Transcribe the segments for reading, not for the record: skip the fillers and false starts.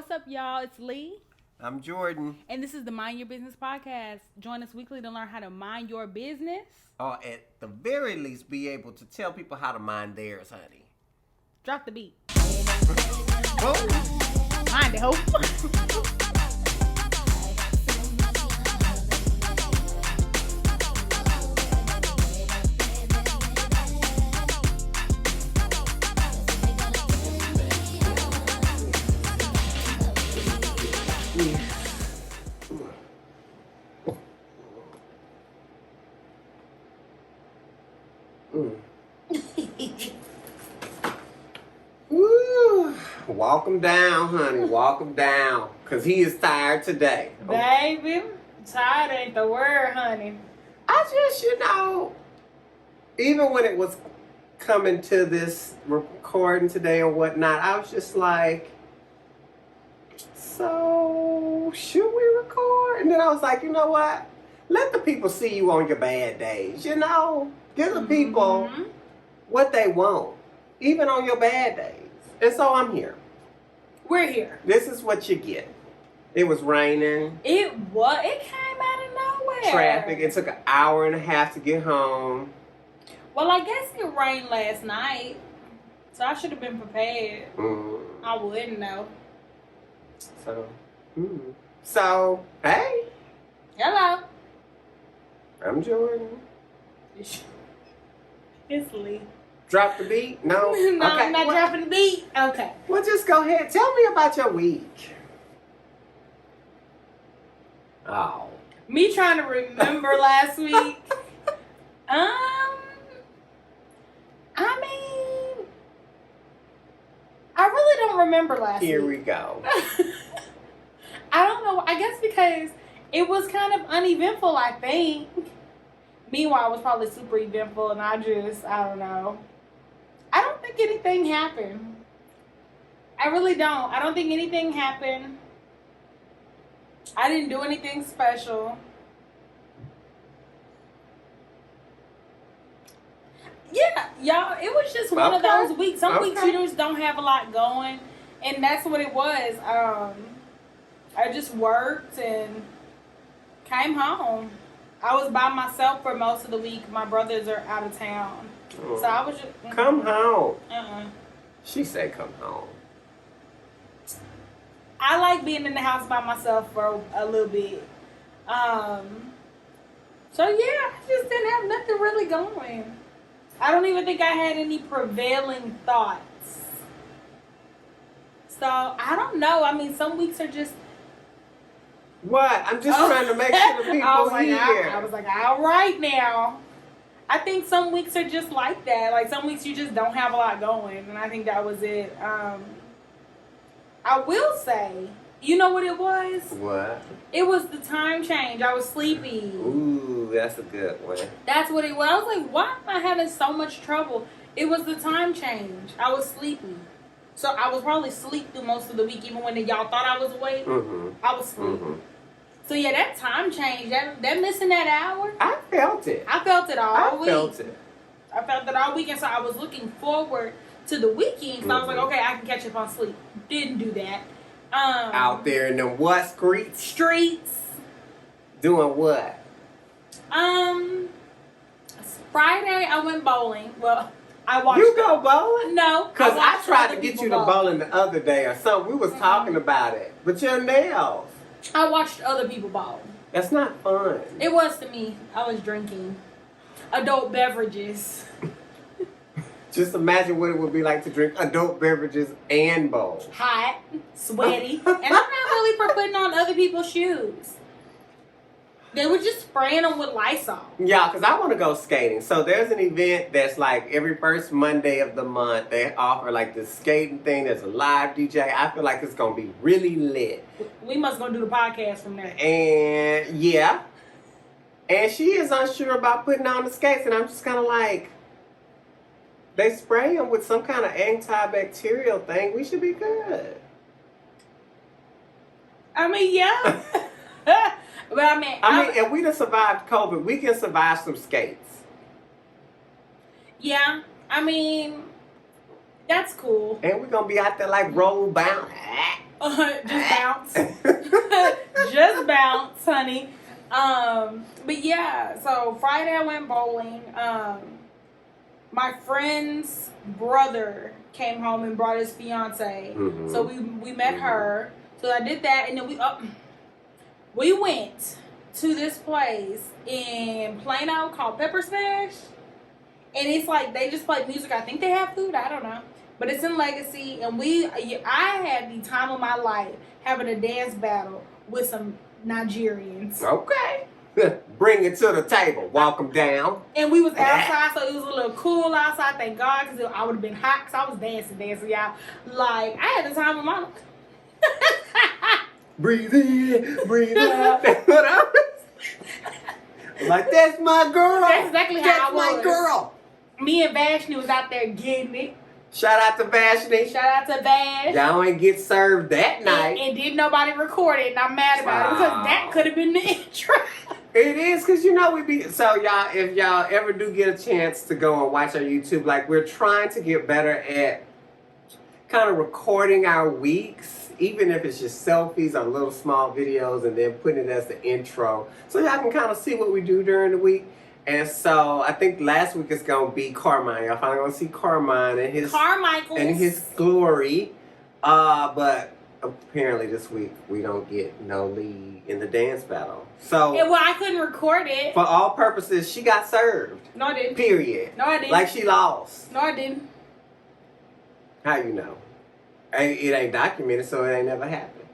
What's up, y'all? It's Lee. I'm Jordan. And this is the Mind Your Business podcast. Join us weekly to learn how to mind your business. Or at the very least, be able to tell people how to mind theirs, honey. Drop the beat. Boom. Mind it, hope. Woo. Walk him down, honey. Walk him down. Because he is tired today. Baby, tired ain't the word, honey. I just, even when it was coming to this recording today and whatnot, I was just like, so should we record? And then I was like, you know what? Let the people see you on your bad days. Give the people what they want, even on your bad days. And so I'm here. We're here. This is what you get. It was raining. It came out of nowhere. Traffic. It took an hour and a half to get home. Well, I guess it rained last night, so I should have been prepared. I wouldn't know. So, hey. Hello. I'm Jordan. It's Lee. Drop the beat? No? No, okay. I'm not dropping the beat. Okay. Well, just go ahead. Tell me about your week. Oh. Me trying to remember last week. I mean, I really don't remember last week. Here we go. I don't know. I guess because it was kind of uneventful, I think. Meanwhile, it was probably super eventful, and I don't know. I don't think anything happened. I really don't. I don't think anything happened. I didn't do anything special. Yeah, y'all, it was just one of those weeks. Some weeks you just don't have a lot going, and that's what it was. I just worked and came home. I was by myself for most of the week. My brothers are out of town. So I was just... Come home. She said come home. I like being in the house by myself for a little bit. So yeah, I just didn't have nothing really going. I don't even think I had any prevailing thoughts. So I don't know. I mean, some weeks are just... What? I'm just trying to make sure the people hear. I was like, all right now. I think some weeks are just like that. Like some weeks you just don't have a lot going, and I think that was it. I will say, you know what it was? What? It was the time change. I was sleepy. Ooh, that's a good one. That's what it was. I was like, why am I having so much trouble? It was the time change. I was sleepy. So I was probably asleep through most of the week, even when y'all thought I was awake. I was sleepy. So yeah, that time change, that missing that hour. I felt it. I felt it all week. I felt it. I felt it all weekend, so I was looking forward to the weekend. So I was like, okay, I can catch up on sleep. Didn't do that. Out there in them what streets? Streets. Doing what? Friday I went bowling. Well, I watched. You go bowling? No, because I tried to get you to bowling the other day or something. We was talking about it, but your nails. I watched other people bowl. That's not fun. It was to me. I was drinking adult beverages. Just imagine what it would be like to drink adult beverages and bowl. Hot, sweaty, and I'm not really for putting on other people's shoes. They were just spraying them with Lysol. Yeah, because I want to go skating. So there's an event that's like every first Monday of the month. They offer like this skating thing. There's a live DJ. I feel like it's going to be really lit. We must go do the podcast from there. And yeah. And she is unsure about putting on the skates. And I'm just kind of like, they spray them with some kind of antibacterial thing. We should be good. I mean, yeah. But I mean, if we done survived COVID, we can survive some skates. Yeah, I mean, that's cool. And we're going to be out there like roll bound. Just bounce. Just bounce, honey. But yeah, so Friday I went bowling. My friend's brother came home and brought his fiance. Mm-hmm. So we met her. So I did that, and then we went to this place in Plano called Pepper Smash. And it's like they just play music. I think they have food. I don't know. But it's in Legacy. And I had the time of my life having a dance battle with some Nigerians. Okay. Bring it to the table. Walk them down. And we was outside, so it was a little cool outside. Thank God, because I would have been hot, because I was dancing, y'all. Like, I had the time of my life. Breathe in, breathe out. That's what I was like, that's my girl. That's exactly how I was. That's my girl. Me and Vashni was out there getting it. Shout out to Vashni. Shout out to Vash. Y'all ain't get served that night. And didn't nobody record it, and I'm mad about it, because that could have been the intro. It is, because we be, so y'all, if y'all ever do get a chance to go and watch our YouTube, like, we're trying to get better at kind of recording our weeks, even if it's just selfies or little small videos, and then putting it as the intro, so y'all can kind of see what we do during the week. And so I think last week is gonna be Carmine. Y'all finally gonna see Carmine and his glory. But apparently this week we don't get no lead in the dance battle. So well, I couldn't record it. For all purposes, she got served. No, I didn't. Period. No, I didn't. Like she lost. No, I didn't. How you know? It ain't documented, so it ain't never happened.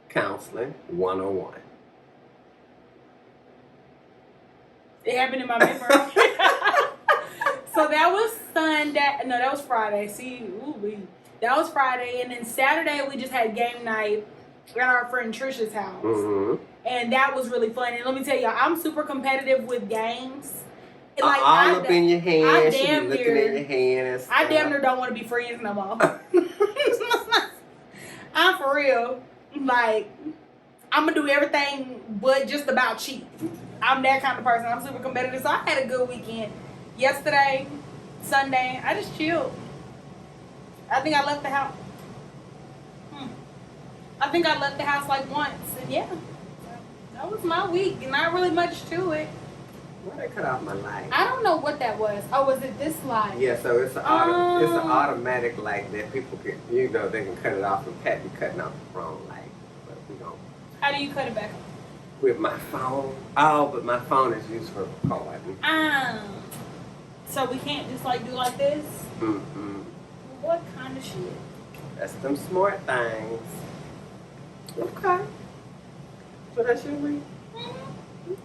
Counseling 101. It happened in my memory. So that was Sunday. No, that was Friday. That was Friday. And then Saturday, we just had game night at our friend Trisha's house. Mm-hmm. And that was really fun. And let me tell y'all, I'm super competitive with games. Like all up in your hand. She be looking in your hand. I damn near don't want to be friends no more. I'm for real. Like, I'm going to do everything but just about cheat. I'm that kind of person. I'm super competitive. So I had a good weekend. Yesterday, Sunday, I just chilled. I think I left the house. I think I left the house like once. And yeah, that was my week. Not really much to it. Why they cut off my light? I don't know what that was. Oh, was it this light? Yeah, so it's an automatic light that people can, they can cut it off and be cutting off the wrong light. But we don't. How do you cut it back off? With my phone. Oh, but my phone is used for recording. So we can't just like do like this? Mm-hmm. What kind of shit? That's them smart things. Okay. So that's your week? Mm-hmm. Okay.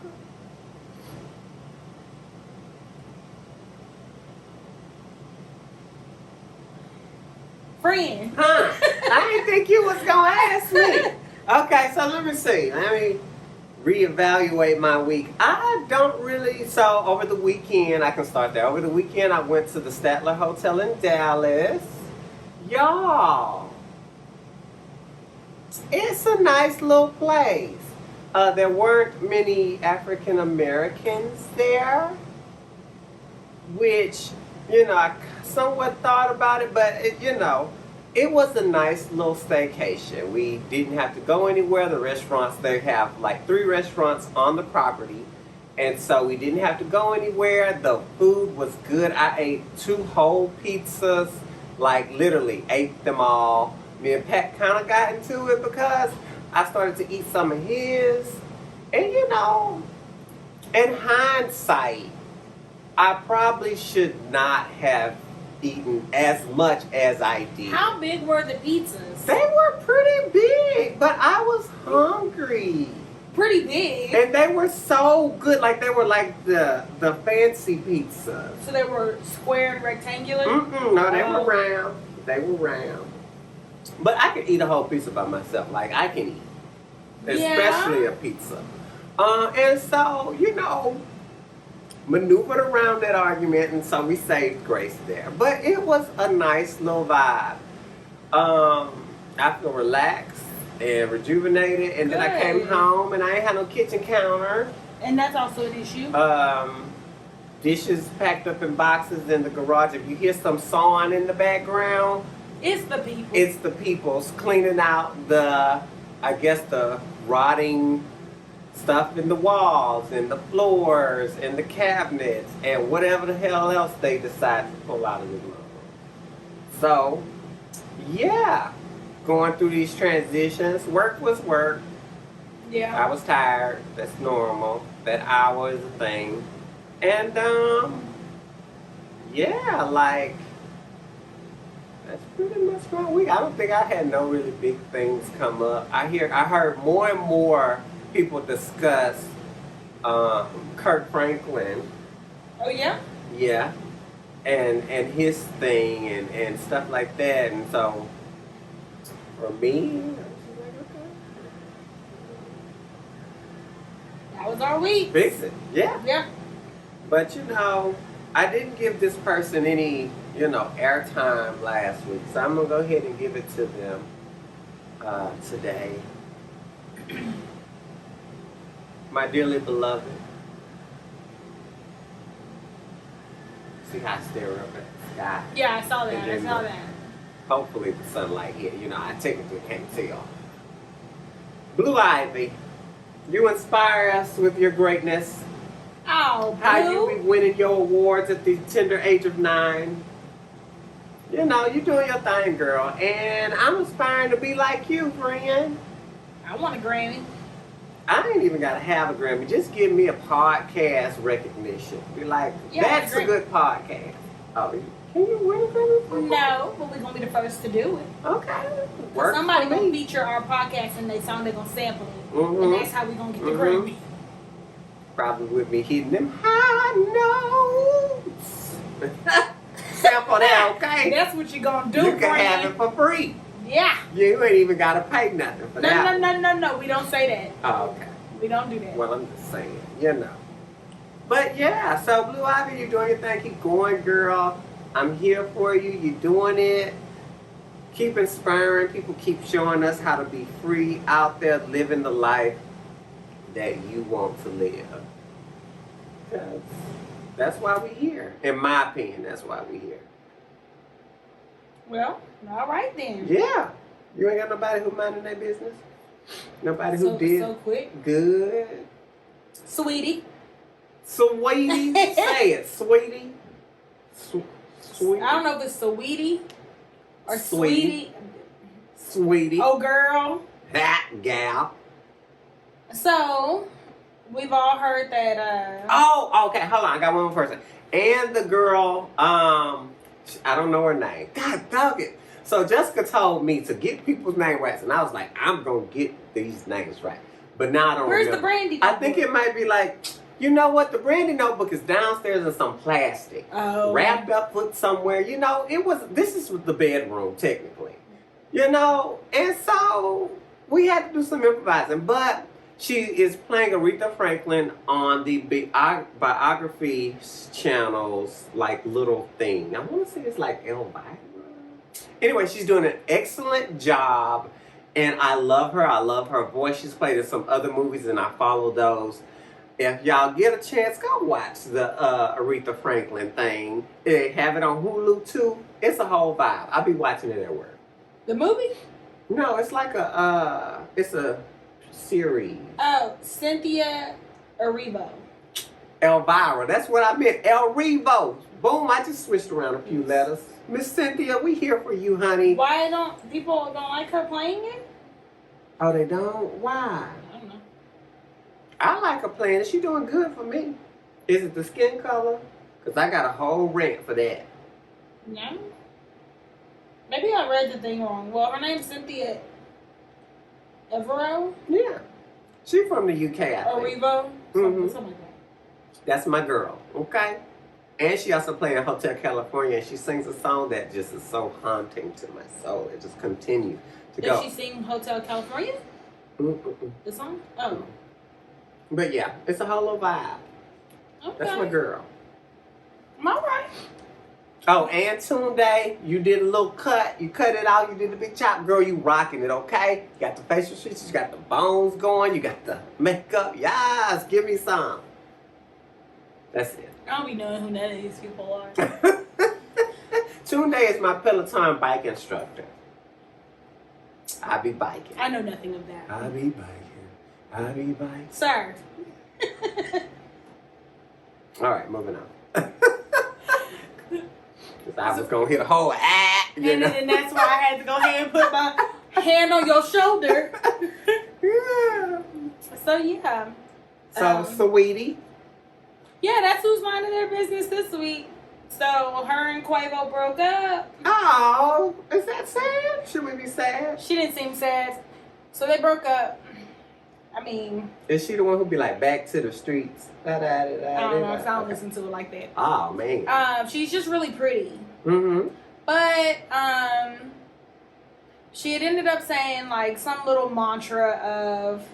Friend. Huh? I didn't think you was gonna ask me. Okay, so let me see. Let me reevaluate my week. I don't really, so over the weekend, I can start there. Over the weekend, I went to the Statler Hotel in Dallas. Y'all, it's a nice little place. There weren't many African Americans there, which, I somewhat thought about it, but it was a nice little staycation. We didn't have to go anywhere. The restaurants, they have like 3 restaurants on the property. And so we didn't have to go anywhere. The food was good. I ate 2 whole pizzas, like literally ate them all. Me and Pat kind of got into it because I started to eat some of his. And in hindsight, I probably should not have eaten as much as I did. How big were the pizzas? They were pretty big, but I was hungry. Pretty big. And they were so good. Like they were like the fancy pizzas. So they were square and rectangular? No, they were round. They were round. But I could eat a whole pizza by myself. Like I can eat. Especially a pizza. And so, maneuvered around that argument, and so we saved grace there. But it was a nice little vibe. I feel relaxed and rejuvenated, and then I came home and I ain't had no kitchen counter. And that's also an issue. Dishes packed up in boxes in the garage. If you hear some sawing in the background, It's the people. It's the people's cleaning out the, I guess, the rotting stuff in the walls and the floors and the cabinets and whatever the hell else they decide to pull out of the room. So, yeah, going through these transitions. Work was work. Yeah. I was tired. That's normal. That hour is a thing. And, yeah, like, that's pretty much my week. I don't think I had no really big things come up. I heard more and more people discuss Kirk Franklin. Oh yeah? Yeah. And his thing and stuff like that. And so for me, That was our week. fix it. Yeah. Yeah. But you know, I didn't give this person any, airtime last week. So I'm gonna go ahead and give it to them today. My dearly beloved. See how I stare up at the sky? Yeah, I saw that. And I then saw that. Hopefully the sunlight hit. I technically can't tell. Blue Ivy, you inspire us with your greatness. Oh, How you Blue. be winning your awards at the tender age of 9. You're doing your thing, girl. And I'm aspiring to be like you, friend. I want a Grammy. I ain't even got to have a Grammy. Just give me a podcast recognition. Be like, Yeah, that's I a agree. good podcast. Oh, can you win a Grammy for that? No, but we're gonna be the first to do it. Okay. Works Somebody for gonna me. feature our podcast in their song. They're gonna sample it, Mhm. and that's how we gonna get the Mhm. Grammy. Probably with me hitting them high notes. Sample that, okay? That's what you're gonna do, You can have friend. it for free. Yeah. You ain't even got to pay nothing for that. No. We don't say that. Oh, okay. We don't do that. Well, I'm just saying, But yeah, so Blue Ivy, you're doing your thing. Keep going, girl. I'm here for you. You're doing it. Keep inspiring. People keep showing us how to be free out there, living the life that you want to live. 'Cause that's why we're here. In my opinion, that's why we're here. Well, all right then. Yeah. You ain't got nobody who minding their business? Nobody who did so quick, good? sweetie. Sweetie? Say it, sweetie. Sweetie. I don't know if it's sweetie or Sweetie. sweetie. Sweetie. Oh, girl. That gal. So we've all heard that. Oh, okay. Hold on. I got one more person. And the girl, I don't know her name. God dog it. So Jessica told me to get people's name right, and I was like, I'm gonna get these names right. But now I don't Where's remember. the brandy? I think it might be like, you know what? The brandy notebook is downstairs in some plastic, wrapped up, put somewhere. This is the bedroom technically, and so we had to do some improvising. But she is playing Aretha Franklin on the biography channel's little thing. I want to say it's like Elvira. Anyway, she's doing an excellent job, and I love her. I love her voice. She's played in some other movies, and I follow those. If y'all get a chance, go watch the Aretha Franklin thing. They have it on Hulu too. It's a whole vibe. I'll be watching it at work. The movie? No, it's like it's a series. Oh, Cynthia Erivo. Elvira, that's what I meant. El Revo. Boom, I just switched around a few letters. Miss Cynthia, we here for you, honey. Why don't people like her playing it? Oh, they don't? Why? I don't know. I like her playing it. She doing good for me. Is it the skin color? Because I got a whole rant for that. No. Maybe I read the thing wrong. Well, her name's Cynthia Evero? Yeah. She from the UK, I think. Erivo? Mhm. Something like that. That's my girl, okay? And she also played in Hotel California, and she sings a song that just is so haunting to my soul. It just continues to go. Did she sing Hotel California? Mm-mm-mm. The song? Oh. But yeah, it's a whole little vibe. Okay. That's my girl. All right. Oh, and Tunde, you did a little cut. You cut it out. You did the big chop. Girl, you rocking it, okay? You got the facial features. You got the bones going. You got the makeup. Yes, give me some. That's it. I don't be knowing who none of these people are. Tunde is my Peloton bike instructor. I be biking. I know nothing of that. I be biking. I be biking. Sir. All right, moving on. Because I was going to hit a whole And that's why I had to go ahead and put my hand on your shoulder. Yeah. So, yeah. So, sweetie. Yeah, that's who's minding their business this week. So, her and Quavo broke up. Oh, is that sad? Should we be sad? She didn't seem sad. So, they broke up. I mean... Is she the one who be like, back to the streets? I don't know, because I don't listen to it like that. Oh, man. She's just really pretty. Mm-hmm. But, she had ended up saying, like, some little mantra of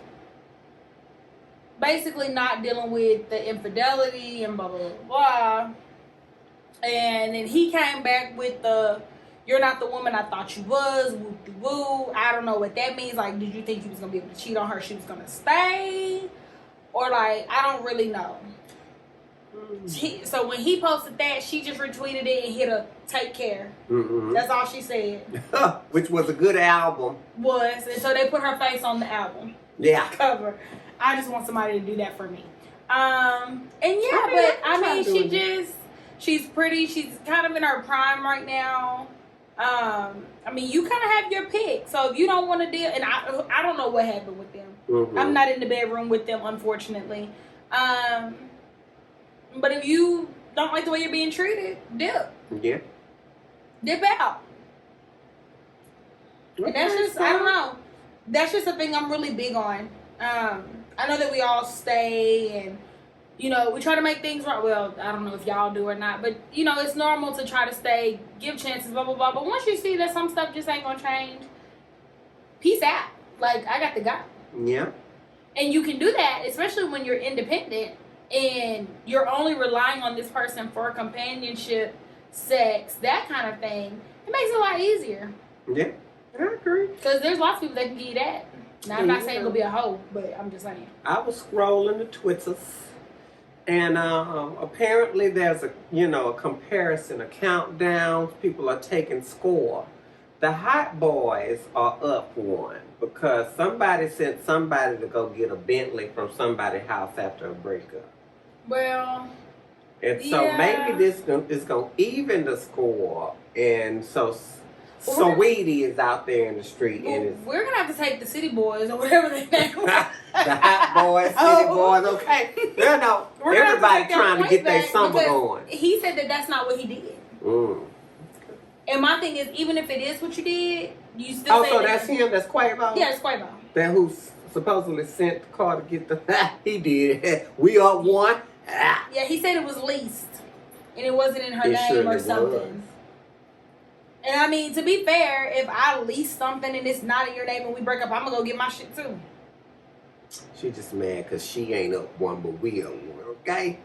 basically not dealing with the infidelity and blah, blah, blah, blah. And then he came back with the, you're not the woman I thought you was, whoop-de-woo. I don't know what that means. Like, did you think you was going to be able to cheat on her? She was going to stay? Or, like, I don't really know. So when he posted that, she just retweeted it and hit a take care. Mm-hmm. That's all she said. Which was a good album. And so they put her face on the album. Yeah. Cover. I just want somebody to do that for me. And yeah, she's pretty. She's kind of in her prime right now. I mean, you kind of have your pick. So if you don't want to deal, and I don't know what happened with them. Mm-hmm. I'm not in the bedroom with them, unfortunately. But if you don't like the way you're being treated, dip. Yeah. Dip out. And that's just, I don't know. That's just a thing I'm really big on. I know that we all stay and, you know, we try to make things right. Well, I don't know if y'all do or not, but, you know, it's normal to try to stay, give chances, blah, blah, blah. But once you see that some stuff just ain't going to change, peace out. Like, I got to go. Yeah. And you can do that, especially when you're independent and you're only relying on this person for companionship, sex, that kind of thing. It makes it a lot easier. Yeah, I agree. Because there's lots of people that can give you that. Now, I'm not saying it'll be a hoe, but I'm just saying. I was scrolling the Twitters, and apparently there's a comparison, a countdown. People are taking score. The hot boys are up one because somebody sent somebody to go get a Bentley from somebody's house after a breakup. Well, and so maybe this is going to even the score. And so Sweetie is out there in the street. And we're going to have to take the City Boys or whatever they name the hot boys, City Boys, okay. Yeah, no, everybody trying to get their summer going. He said that that's not what he did. And my thing is, even if it is what you did, you still say so that's him? That's Quavo? Yeah, it's Quavo. That who supposedly sent the car to get the... He did. We are one. Yeah, he said it was leased. And it wasn't in her name or something. Was. And I mean, to be fair, if I lease something and it's not in your name and we break up, I'm going to go get my shit too. She just mad because she ain't up one, but we up one, okay?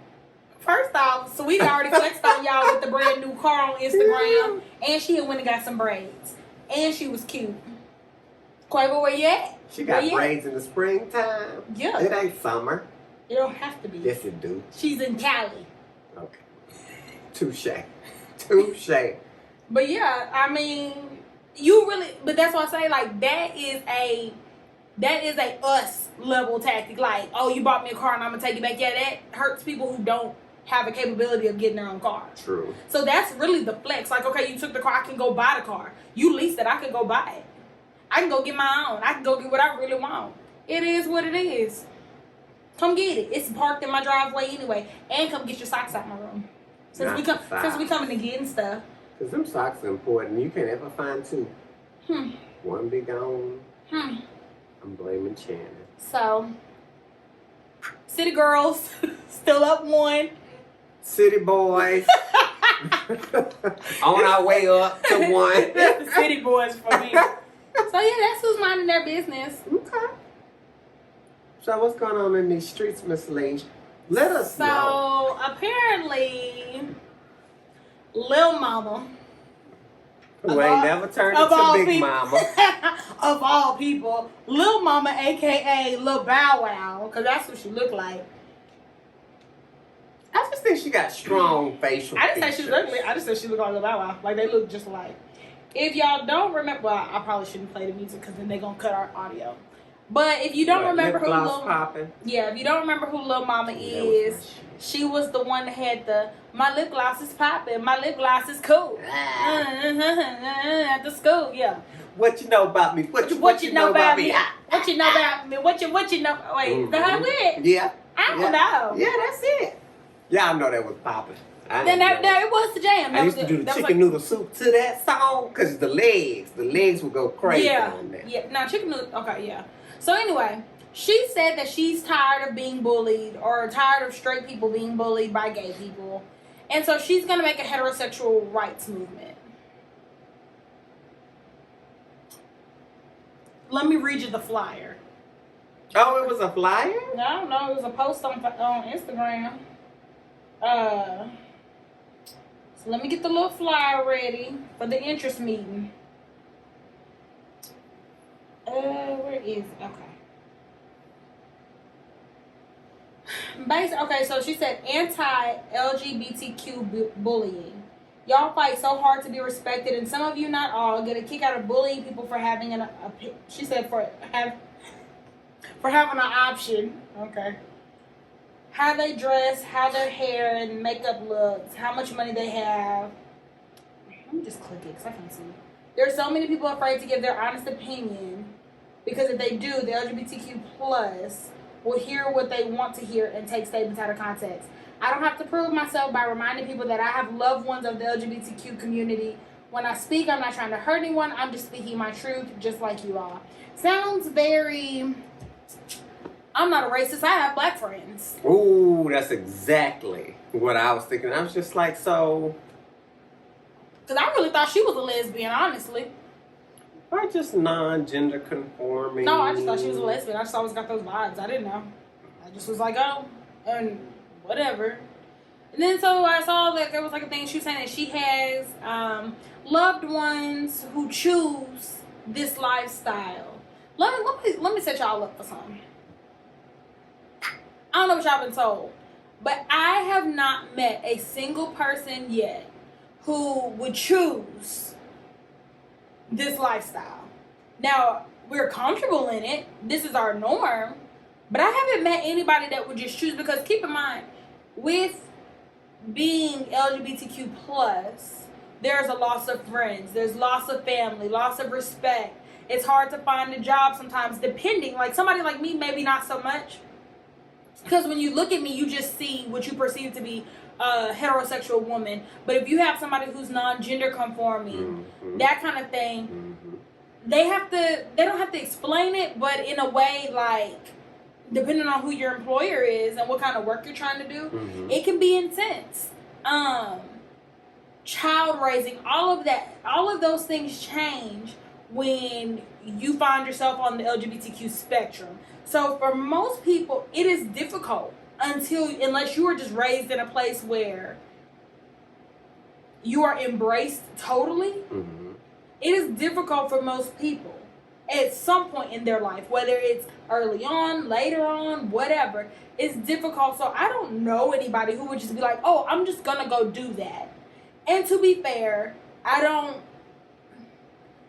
First off, Sweetie already flexed on y'all with the brand new car on Instagram. And she had went and got some braids. And she was cute. Quavo, where you at? She got braids in the springtime. Yeah. It ain't summer. It don't have to be. Yes, it do. She's in Cali. Okay. Touche. But yeah, I mean, you really, but that's why I say, like, that is a us level tactic. Like, oh, you bought me a car and I'm gonna take it back. Yeah, that hurts people who don't have a capability of getting their own car. True. So that's really the flex. Like, okay, you took the car, I can go buy the car. You leased it, I can go buy it. I can go get my own. I can go get what I really want. It is what it is. Come get it. It's parked in my driveway anyway. And come get your socks out my room. Since we coming to getting stuff. Because them socks are important. You can't ever find two. One be gone. I'm blaming Shannon. So, City Girls, still up one. City Boys. On our way up to one. That's the City Boys for me. So, yeah, that's who's minding their business. Okay. So, what's going on in these streets, Miss Lee? Let us know. So, apparently, Lil Mama. Who ain't never turned into Big Mama. Of all people. Lil Mama, a.k.a. Lil Bow Wow. Because that's what she looked like. I just think she got strong facial I didn't say she was features. ugly. I just said she looked like a Bow Wow. Like, they look just alike. If y'all don't remember, well, I probably shouldn't play the music because then they're gonna cut our audio. But if you don't remember who if you don't remember who Lil Mama is, she was the one that had the "my lip gloss is popping, my lip gloss is cool" at the school. Yeah. What you know about me? What you know about me? What you know about me? What you know? Wait, is that how it went? Yeah. I don't know. Yeah, that's it. Y'all know that was popping. Then it was the jam. I used to do the chicken noodle soup to that song because the legs would go crazy on that. Yeah. Now chicken noodle. Okay, yeah. So anyway, she said that she's tired of being bullied or tired of straight people being bullied by gay people, and so she's gonna make a heterosexual rights movement. Let me read you the flyer. Oh, it was a flyer? No, it was a post on Instagram. So let me get the little flyer ready for the interest meeting. Where is it? Okay. Okay, so she said anti-LGBTQ bullying. Y'all fight so hard to be respected, and some of you, not all, get a kick out of bullying people for having she said for having an option. Okay. How they dress, how their hair and makeup looks, how much money they have. Let me just click it because I can't see. There are so many people afraid to give their honest opinion because if they do, the LGBTQ plus will hear what they want to hear and take statements out of context. I don't have to prove myself by reminding people that I have loved ones of the LGBTQ community. When I speak, I'm not trying to hurt anyone. I'm just speaking my truth, just like you all. Sounds very... I'm not a racist. I have black friends. Ooh, that's exactly what I was thinking. I was just like, so... Because I really thought she was a lesbian, honestly. Or just non-gender conforming. No, I just thought she was a lesbian. I just always got those vibes. I didn't know. I just was like, oh, and whatever. And then so I saw that there was like a thing she was saying that she has loved ones who choose this lifestyle. Let me set y'all up for something. I don't know what y'all been told, but I have not met a single person yet who would choose this lifestyle. Now, we're comfortable in it. This is our norm. But I haven't met anybody that would just choose, because keep in mind, with being LGBTQ plus, there's a loss of friends, there's loss of family, loss of respect. It's hard to find a job sometimes, depending, like somebody like me, maybe not so much. Because when you look at me, you just see what you perceive to be a heterosexual woman. But if you have somebody who's non-gender conforming, that kind of thing, they don't have to explain it, but in a way, like, depending on who your employer is and what kind of work you're trying to do, it can be intense. Child raising, all of those things change when you find yourself on the LGBTQ spectrum. So for most people, it is difficult unless you are just raised in a place where you are embraced totally. It is difficult for most people at some point in their life, whether it's early on, later on, whatever. It's difficult. So I don't know anybody who would just be like, oh, I'm just gonna go do that. And to be fair,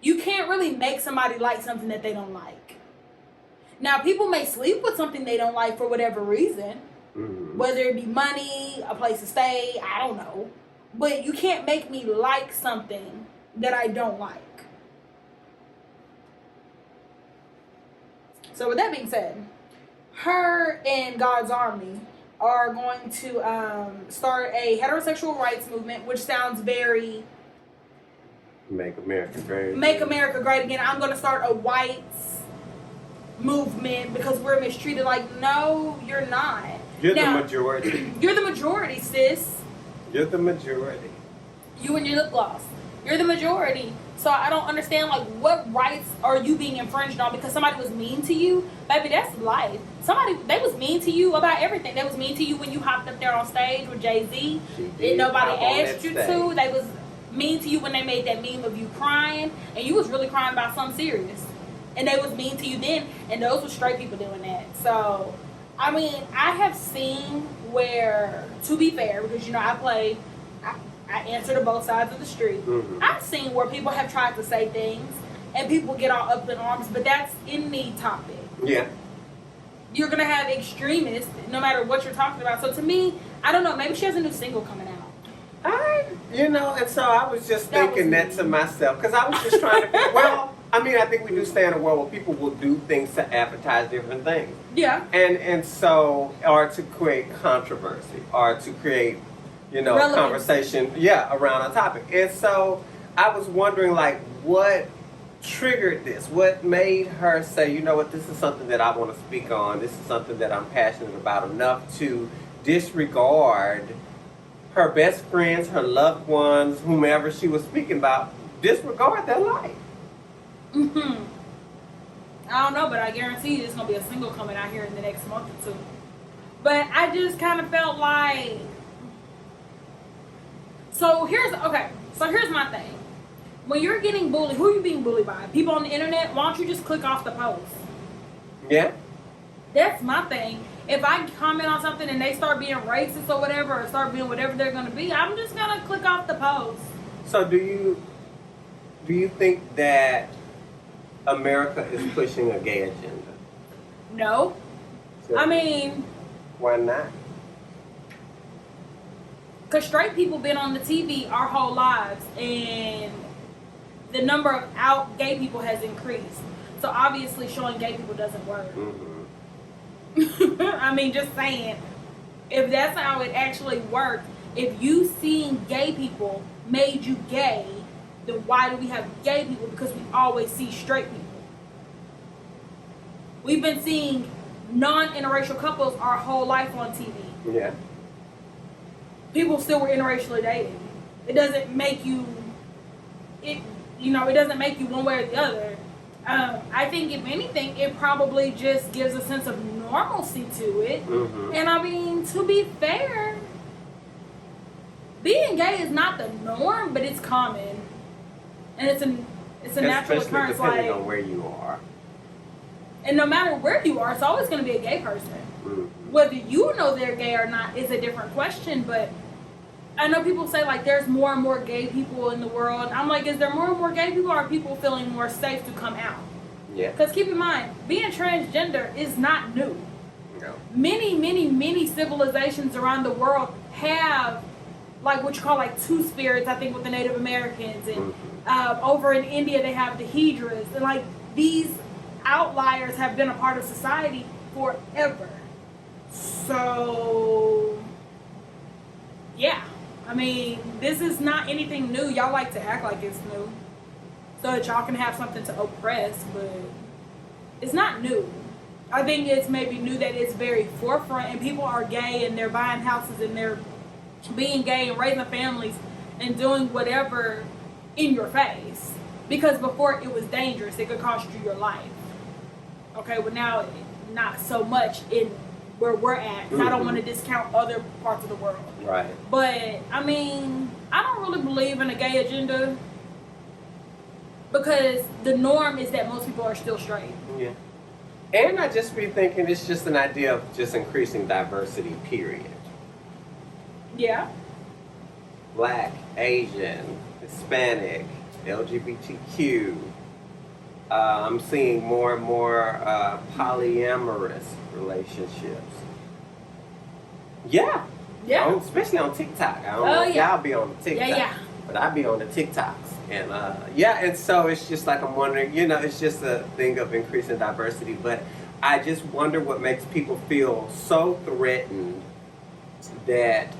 you can't really make somebody like something that they don't like. Now, people may sleep with something they don't like for whatever reason, whether it be money, a place to stay, I don't know. But you can't make me like something that I don't like. So with that being said, her and God's Army are going to start a heterosexual rights movement, which sounds very... Make America Great Again. Make America Great Again. I'm going to start a whites movement because we're mistreated. Like, no, you're not. You're the majority. You're the majority, sis. You're the majority. You and your lip gloss. You're the majority. So I don't understand, like, what rights are you being infringed on because somebody was mean to you? Baby, that's life. They was mean to you about everything. They was mean to you when you hopped up there on stage with Jay-Z. And nobody asked you to. They was mean to you when they made that meme of you crying. And you was really crying about something serious. And they was mean to you then. And those were straight people doing that. So I mean, I have seen where, to be fair, because you know I answer to both sides of the street. Mm-hmm. I've seen where people have tried to say things and people get all up in arms, but that's any topic. Yeah. You're gonna have extremists no matter what you're talking about. So to me, I don't know. Maybe she has a new single coming out. And so I was just thinking that to myself because I was just trying to. Well, I mean, I think we do stay in a world where people will do things to advertise different things. Yeah. And so, or to create controversy, or to create, conversation, around a topic. And so I was wondering, like, what triggered this? What made her say, you know what, this is something that I want to speak on. This is something that I'm passionate about enough to disregard her best friends, her loved ones, whomever she was speaking about, disregard their life. Mm-hmm. I don't know, but I guarantee you there's going to be a single coming out here in the next month or two. But I just kind of felt like... So here's my thing. When you're getting bullied, who are you being bullied by? People on the internet? Why don't you just click off the post? Yeah. That's my thing. If I comment on something and they start being racist or whatever, or start being whatever they're going to be, I'm just going to click off the post. So do you think that America is pushing a gay agenda? No. So I mean... Why not? Because straight people been on the TV our whole lives, and the number of out gay people has increased. So obviously showing gay people doesn't work. Mm-hmm. I mean, just saying, if that's how it actually works, if you seeing gay people made you gay, then why do we have gay people? Because we always see straight people. We've been seeing non-interracial couples our whole life on TV. Yeah. People still were interracially dating. It doesn't make you, it doesn't make you one way or the other. I think if anything, it probably just gives a sense of normalcy to it. Mm-hmm. And I mean, to be fair, being gay is not the norm, but it's common, and it's a natural occurrence. Depending on where you are. And no matter where you are, it's always going to be a gay person. Mm-hmm. Whether you know they're gay or not is a different question, but I know people say, like, there's more and more gay people in the world. I'm like, is there more and more gay people, or are people feeling more safe to come out? Yeah. Because keep in mind, being transgender is not new. No. Many civilizations around the world have, like, what you call, like, two spirits, I think, with the Native Americans. And over in India, they have the Hydras. And, like, these outliers have been a part of society forever. So, yeah. I mean, this is not anything new. Y'all like to act like it's new, so that y'all can have something to oppress, but it's not new. I think it's maybe new that it's very forefront, and people are gay and they're buying houses and they're being gay and raising families and doing whatever in your face. Because before it was dangerous, it could cost you your life. Okay, well now not so much in where we're at. 'Cause I don't want to discount other parts of the world. Right. But I mean, I don't really believe in a gay agenda, because the norm is that most people are still straight. Yeah. And I just be thinking it's just an idea of just increasing diversity, period. Yeah. Black, Asian, Hispanic, LGBTQ. I'm seeing more and more polyamorous relationships. Yeah. Yeah. Especially on TikTok. I don't know if y'all be on TikTok. Yeah. But I be on the TikToks. And and so it's just like I'm wondering, it's just a thing of increasing diversity. But I just wonder what makes people feel so threatened that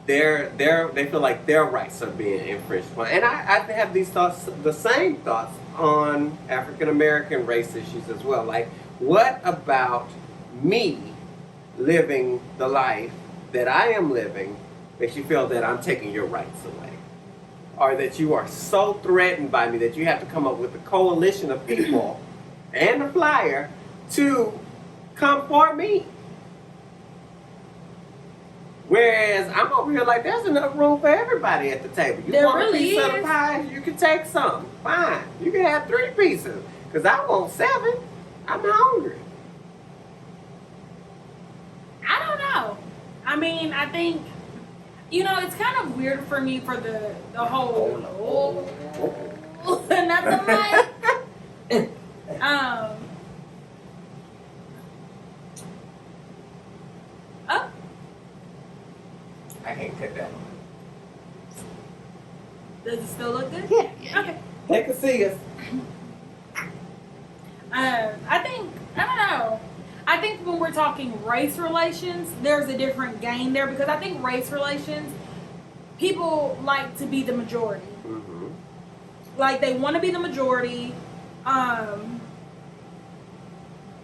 they feel like their rights are being infringed upon. And I have these thoughts, the same thoughts on African American race issues as well. Like, what about me living the life that I am living makes you feel that I'm taking your rights away? Or that you are so threatened by me that you have to come up with a coalition of people and a flyer to come for me? Whereas I'm over here like, there's enough room for everybody at the table. You There want really a piece of the is. pie, you can take some. Fine. You can have 3 pieces. Because I want 7. I'm hungry. mean, I think, it's kind of weird for me for the whole, not the mic. Oh. I can't cut that one. Does it still look good? Yeah. Okay. They can see us. I don't know. I think when we're talking race relations, there's a different game there because I think race relations, people like to be the majority. Mm-hmm. Like they want to be the majority.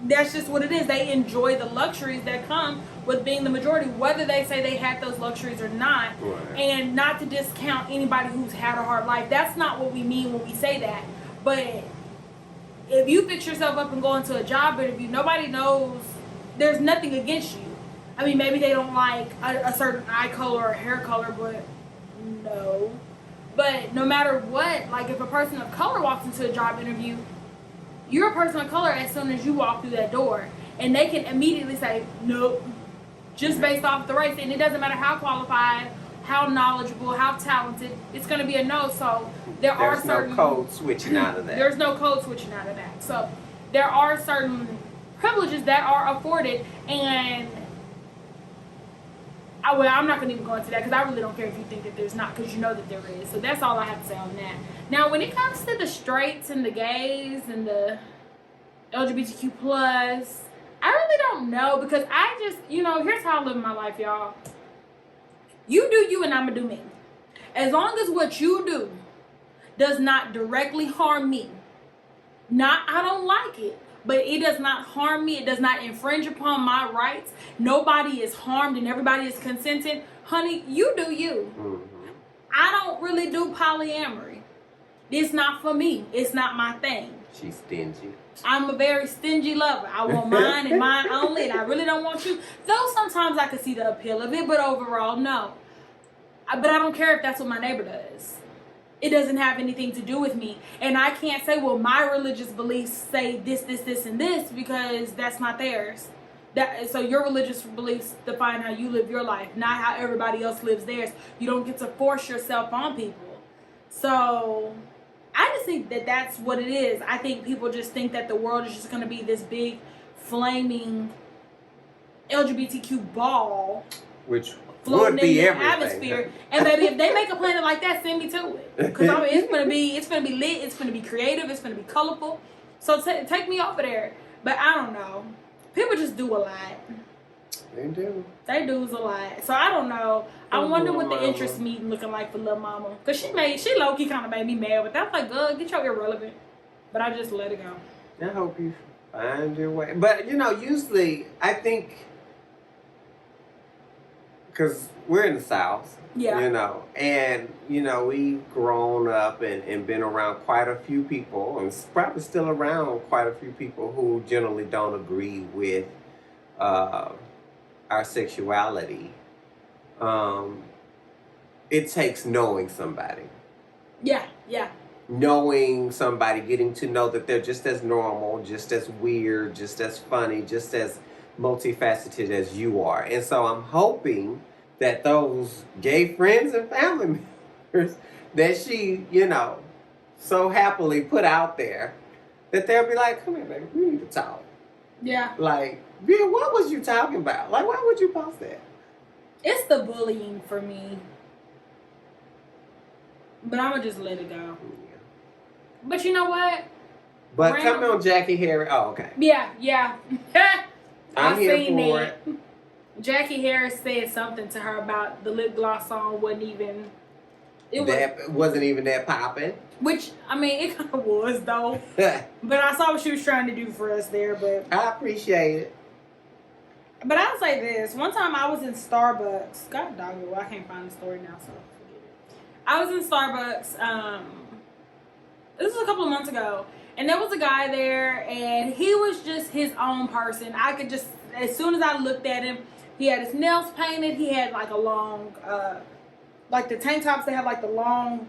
That's just what it is. They enjoy the luxuries that come with being the majority, whether they say they had those luxuries or not. Right. And not to discount anybody who's had a hard life. That's not what we mean when we say that. But if you fix yourself up and go into a job interview, nobody knows. There's nothing against you. I mean, maybe they don't like a certain eye color or hair color, but no. But no matter what, like if a person of color walks into a job interview, you're a person of color as soon as you walk through that door. And they can immediately say, nope, just based off the race. And it doesn't matter how qualified, how knowledgeable, how talented, it's going to be a no. So there's no code switching out of that. There's no code switching out of that. So there are certain privileges that are afforded. And I'm not going to even go into that because I really don't care if you think that there's not, because you know that there is. So that's all I have to say on that. Now, when it comes to the straights and the gays and the LGBTQ+, I really don't know because I just, here's how I live my life, y'all. You do you and I'm going to do me. As long as what you do does not directly harm me, I don't like it, but it does not harm me. It does not infringe upon my rights. Nobody is harmed and everybody is consenting. Honey, you do you. Mm-hmm. I don't really do polyamory. It's not for me. It's not my thing. She's stingy. I'm a very stingy lover. I want mine and mine only, and I really don't want you. Though sometimes I can see the appeal of it, but overall, no. But I don't care if that's what my neighbor does. It doesn't have anything to do with me. And I can't say, well, my religious beliefs say this, and this, because that's not theirs. So your religious beliefs define how you live your life, not how everybody else lives theirs. You don't get to force yourself on people. So I just think that that's what it is. I think people just think that the world is just going to be this big, flaming LGBTQ ball. Which floating would be in the everything. atmosphere. And baby, if they make a planet like that, send me to it. Because it's gonna be lit, it's gonna be creative, it's gonna be colorful. So take me over there. But I don't know. People just do a lot. They do. They do a lot. So I don't know. I wonder what the interest meeting looking like for Lil Mama. Because she low-key kind of made me mad with that. I was like, girl, get your irrelevant. But I just let it go. I hope you find your way. But, usually, I think, because we're in the South, and, we've grown up and been around quite a few people, and probably still around quite a few people who generally don't agree with our sexuality. It takes knowing somebody. Yeah. Knowing somebody, getting to know that they're just as normal, just as weird, just as funny, just as multifaceted as you are. And so I'm hoping that those gay friends and family members that she, so happily put out there, that they'll be like, come here, baby, we need to talk. Yeah. Like, Bill, what was you talking about? Like, why would you post that? It's the bullying for me. But I'm going to just let it go. Yeah. But you know what? But come on, Jackie Harris. Oh, okay. Yeah. I'm here for it. Jackie Harris said something to her about the lip gloss song wasn't even that popping. Which, I mean, it kind of was, though. But I saw what she was trying to do for us there, but I appreciate it. But I'll say this. One time I was in Starbucks. God dog it. Well, I can't find the story now, so forget it. I was in Starbucks. This was a couple of months ago. And there was a guy there, and he was just his own person. I could just, as soon as I looked at him, he had his nails painted. He had like a long, like the tank tops, they have like the long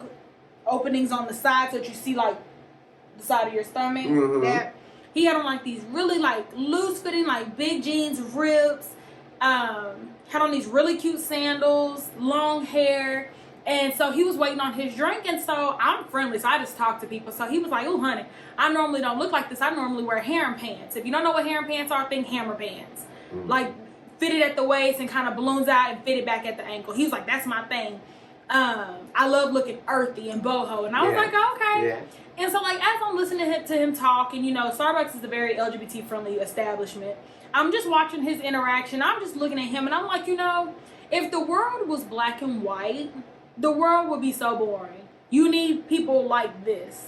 openings on the side so that you see like the side of your stomach. Mm-hmm. That he had on like these really like loose fitting, like big jeans, ribs. Had on these really cute sandals, long hair. And so he was waiting on his drink, and so I'm friendly, so I just talk to people. So he was like, "Oh, honey, I normally don't look like this. I normally wear harem pants. If you don't know what harem pants are, think hammer pants. Like, fitted at the waist and kind of balloons out and fitted back at the ankle." He was like, "That's my thing. I love looking earthy and boho." And I was like, "Okay." Yeah. And so, like, as I'm listening to him talk, and, you know, Starbucks is a very LGBT-friendly establishment, I'm just watching his interaction. I'm just looking at him, and I'm like, you know, if the world was black and white, the world would be so boring. You need people like this.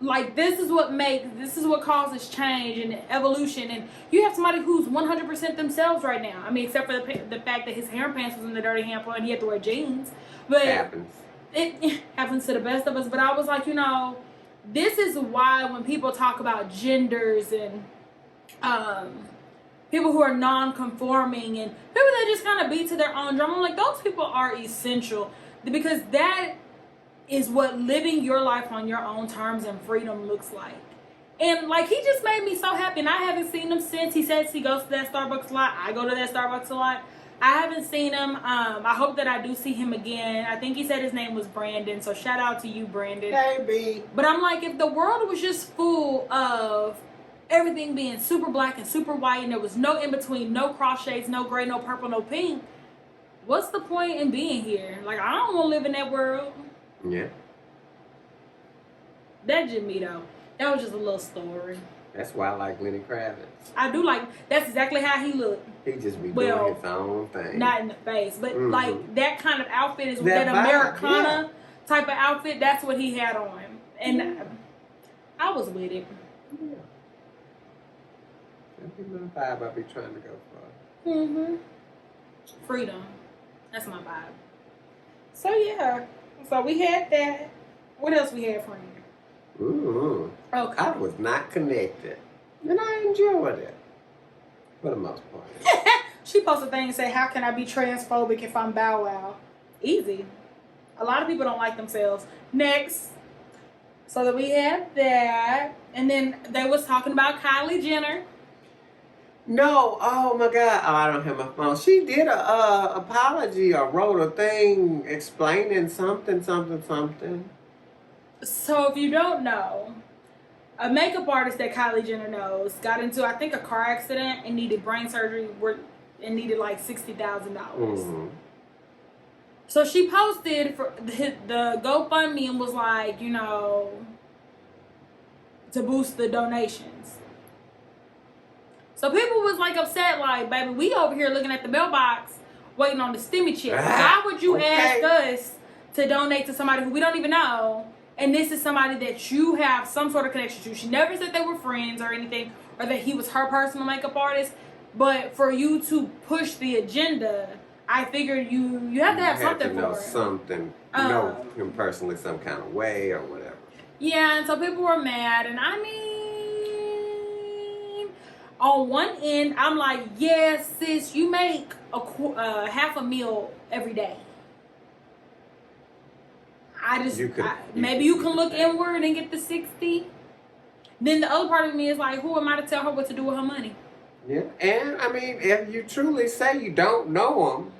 Like, this is what causes change and evolution. And you have somebody who's 100% themselves right now. I mean, except for the fact that his harem pants was in the dirty hamper and he had to wear jeans. But It happens. It happens to the best of us. But I was like, you know, this is why when people talk about genders and people who are non-conforming and people that just kind of beat to their own drum, I'm like, those people are essential, because that is what living your life on your own terms and freedom looks like. And, like, he just made me so happy, and I haven't seen him since. He says he goes to that Starbucks a lot. I go to that Starbucks a lot. I haven't seen him. I hope that I do see him again. I think he said his name was Brandon, so shout out to you, Brandon. Hey, B. But I'm like, if the world was just full of everything being super black and super white, and there was no in between, no cross shades, no gray, no purple, no pink, what's the point in being here? Like, I don't want to live in that world. Yeah. That just me, though. That was just a little story. That's why I like Lenny Kravitz. I do like, that's exactly how he looked. He just be doing his own thing. Not in the face, but like that kind of outfit is That that vibe, Americana type of outfit. That's what he had on, and I was with it. Yeah. That's the vibe I be trying to go for. Freedom. That's my vibe. So yeah. So we had that. What else we had for you? Okay. I was not connected, and I enjoyed it for the most part. She posted a thing and said, "How can I be transphobic if I'm Bow Wow?" Easy. A lot of people don't like themselves. Next. So that we had that, and then they was talking about Kylie Jenner. No, oh my God, oh, I don't have my phone. She did a apology or wrote a thing explaining something. So if you don't know, a makeup artist that Kylie Jenner knows got into, I think, a car accident and needed brain surgery and needed like $60,000. So she posted for the GoFundMe and was like, you know, to boost the donations. So people was like upset, like, baby, we over here looking at the mailbox waiting on the stimmy check. Why would you ask us to donate to somebody who we don't even know? And this is somebody that you have some sort of connection to. She never said they were friends or anything, or that he was her personal makeup artist. But for you to push the agenda, I figured you have to have something for know it. something, know him personally some kind of way or whatever. Yeah, and so people were mad. And I mean, on one end, I'm like, yeah, sis, you make half a meal every day. Maybe you can look inward and get the 60. Then the other part of me is like, who am I to tell her what to do with her money? Yeah, and I mean, if you truly say you don't know him,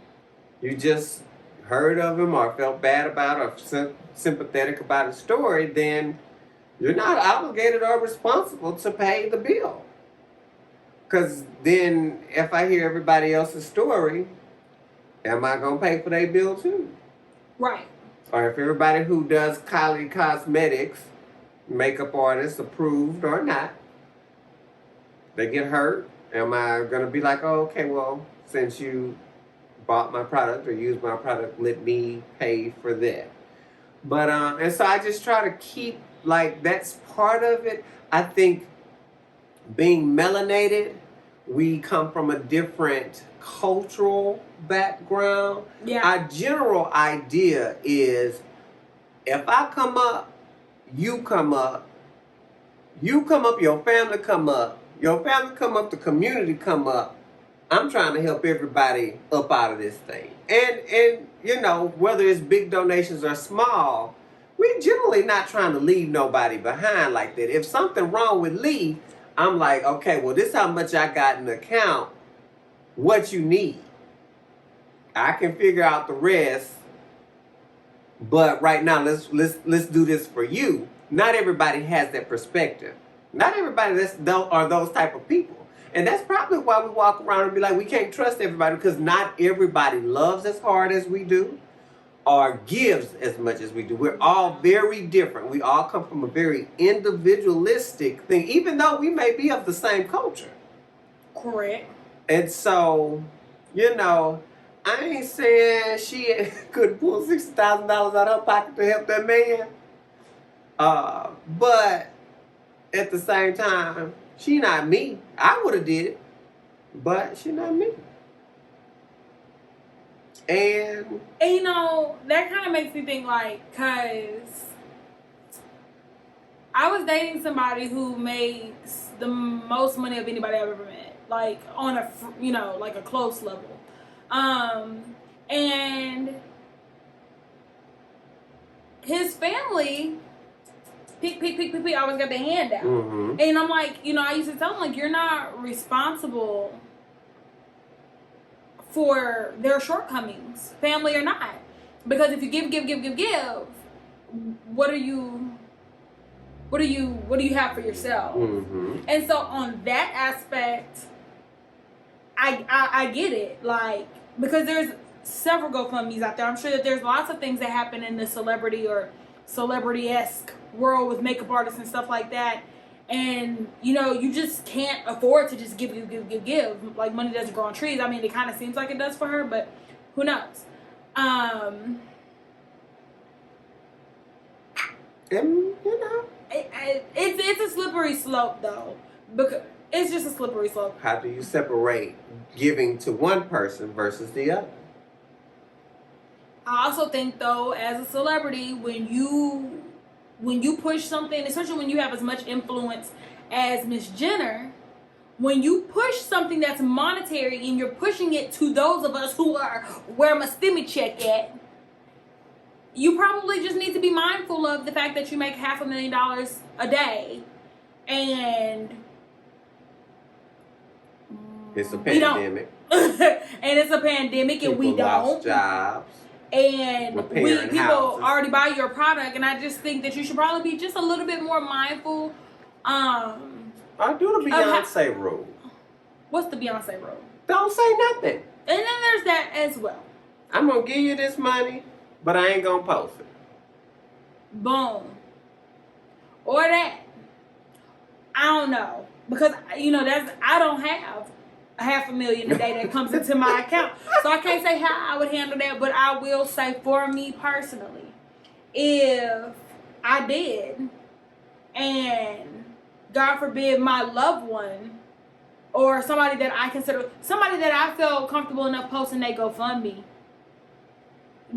you just heard of him or felt bad about or sympathetic about his story, then you're not obligated or responsible to pay the bill. Because then if I hear everybody else's story, am I going to pay for their bill too? Right. Or if everybody who does Kylie Cosmetics, makeup artists approved or not, they get hurt, am I going to be like, oh, okay, well, since you bought my product or used my product, let me pay for that. But, and so I just try to keep, like, that's part of it. I think being melanated, we come from a different cultural background. Yeah. Our general idea is if I come up, you come up, your family come up, the community come up. I'm trying to help everybody up out of this thing. And you know, whether it's big donations or small, we're generally not trying to leave nobody behind like that. If something wrong with Lee, I'm like, okay, well, this is how much I got in the account. what you need. I can figure out the rest, but right now let's do this for you. Not everybody has that perspective. Not everybody are those type of people. And that's probably why we walk around and be like, we can't trust everybody, because not everybody loves as hard as we do or gives as much as we do. We're all very different. We all come from a very individualistic thing, even though we may be of the same culture. Correct. And so, you know, I ain't saying she could pull $60,000 out of her pocket to help that man. But at the same time, she not me. I would have did it, but she not me. And you know, that kind of makes me think, like, cause I was dating somebody who makes the most money of anybody I've ever met, like on a, you know, like a close level, and his family. Pick, always got their hand out. mm-hmm. And I'm like, you know, I used to tell them, like, you're not responsible for their shortcomings, family or not. Because if you give, what do you have for yourself? Mm-hmm. And so on that aspect, I get it. Like, because there's several GoFundMe's out there. I'm sure that there's lots of things that happen in the celebrity or celebrity-esque world with makeup artists and stuff like that, and you know, you just can't afford to just give. Like, money doesn't grow on trees. I mean, it kind of seems like it does for her, but who knows? And you know, it's a slippery slope though, because it's just a slippery slope. How do you separate giving to one person versus the other? I also think, though, as a celebrity, when you push something, especially when you have as much influence as Miss Jenner, when you push something that's monetary and you're pushing it to those of us who are where my stimmy check at, you probably just need to be mindful of the fact that you make $500,000 a day, and it's a pandemic. And it's a pandemic, and we don't. Lost jobs. And people houses. already buy your product, and I just think that you should probably be just a little bit more mindful. I do the Beyonce rule. What's the Beyonce rule? Don't say nothing. And then there's that as well. I'm gonna give you this money, but I ain't gonna post it. Boom. Or that. I don't know, because you know I don't have $500,000 a day that comes into my account. So I can't say how I would handle that, but I will say, for me personally, if I did, and God forbid my loved one or somebody that I felt comfortable enough posting they GoFundMe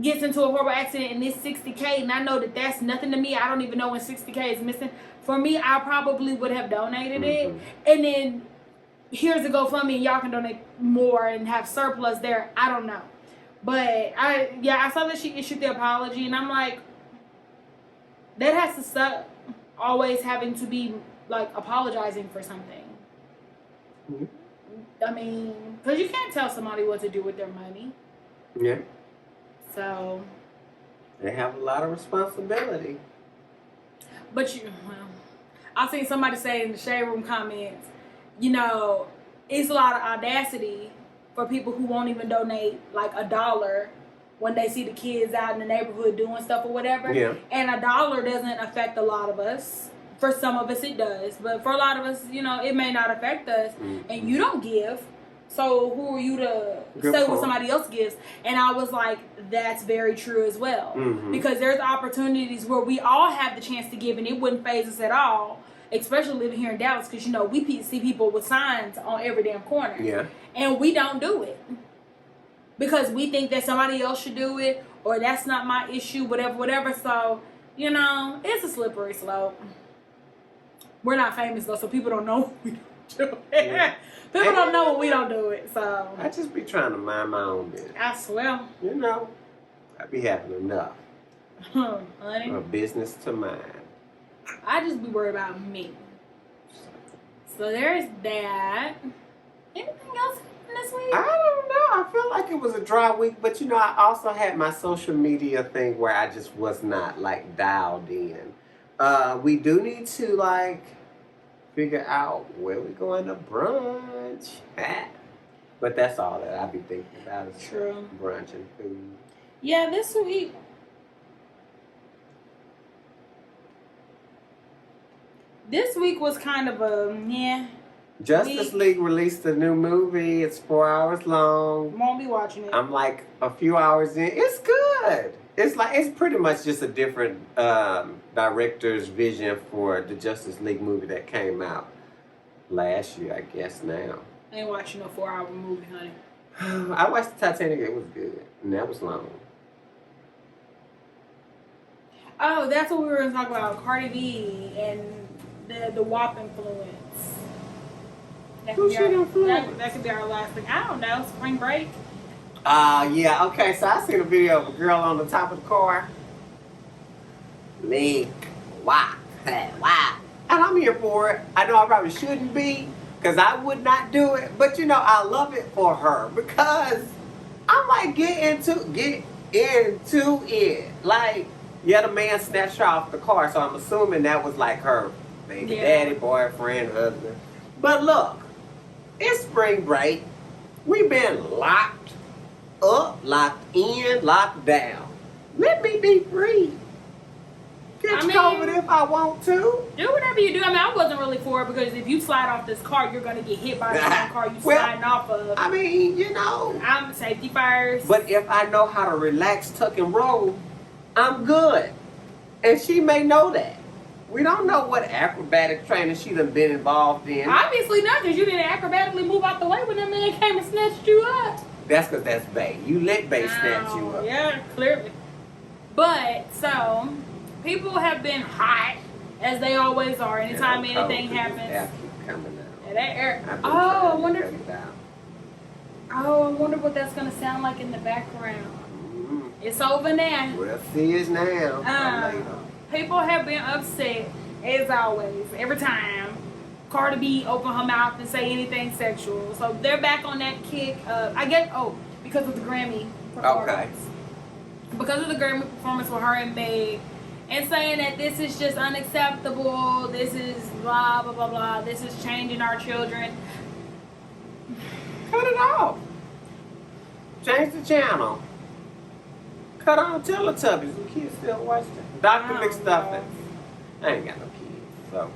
gets into a horrible accident and it's $60K, and I know that that's nothing to me. I don't even know when $60K is missing. For me, I probably would have donated it, and then here's a GoFundMe, and y'all can donate more and have surplus there. I don't know. But I saw that she issued the apology, and I'm like, that has to suck, always having to be like apologizing for something. Mm-hmm. I mean, because you can't tell somebody what to do with their money. Yeah. So they have a lot of responsibility. But I seen somebody say in the Shade Room comments, you know, it's a lot of audacity for people who won't even donate like $1 when they see the kids out in the neighborhood doing stuff or whatever. Yeah. And $1 doesn't affect a lot of us. For some of us it does, but for a lot of us, you know, it may not affect us. Mm-hmm. And you don't give, so who are you to Good say point. what somebody else gives? And I was like, that's very true as well. Mm-hmm. Because there's opportunities where we all have the chance to give, and it wouldn't faze us at all. Especially living here in Dallas, because you know we see people with signs on every damn corner. Yeah. And we don't do it because we think that somebody else should do it, or that's not my issue, whatever. So, you know, it's a slippery slope. We're not famous though, so people don't know we don't do it. Yeah. People don't know when we don't do it. So I just be trying to mind my own business. I swear. You know, I be having enough. Honey. A business to mind. I just be worried about me. So there's that. Anything else this week? I like it was a dry week, but you know, I also had my social media thing where I just was not like dialed in. We do need to like figure out where we going to brunch at. But that's all that I be thinking about is True. brunch and food. Yeah, this week. This week was kind of a Justice League released a new movie. It's 4 hours long. Won't be watching it. I'm like a few hours in. It's good. It's pretty much just a different director's vision for the Justice League movie that came out last year, I guess now. I ain't watching no 4-hour movie, honey. I watched the Titanic. It was good. And that was long. Oh, that's what we were going to talk about. Cardi B and the WAP influence. Who should influence? That could be our last thing. I don't know. Spring break. Yeah. Okay, so I seen a video of a girl on the top of the car. Me. Why? Why? And I'm here for it. I know I probably shouldn't be, because I would not do it. But you know, I love it for her because I might get into it. Like, yeah, the man snatched her off the car, so I'm assuming that was like her baby daddy, boyfriend, husband. But look, it's spring break. We've been locked up, locked in, locked down. Let me be free. Catch COVID if I want to. Do whatever you do. I mean, I wasn't really for it because if you slide off this car, you're going to get hit by the same car you sliding off of. I mean, you know. I'm safety first. But if I know how to relax, tuck, and roll, I'm good. And she may know that. We don't know what acrobatic training she done been involved in. Obviously not, because you didn't acrobatically move out the way when that man came and snatched you up. That's because that's Bae. You let Bae snatch you up. Yeah, clearly. But, so, people have been hot, as they always are. Anytime anything happens. Coming out. That air. I wonder what that's going to sound like in the background. Mm-hmm. It's over now. We'll see it now. People have been upset, as always, every time Cardi B open her mouth and say anything sexual. So they're back on that kick. I guess, because of the Grammy performance. Okay. Because of the Grammy performance with her and Meg, and saying that this is just unacceptable, this is blah, blah, blah, blah, this is changing our children. Cut it off. Change the channel. Cut on Teletubbies. The kids still watch it. Dr. McStuffins. I ain't got no kids, so.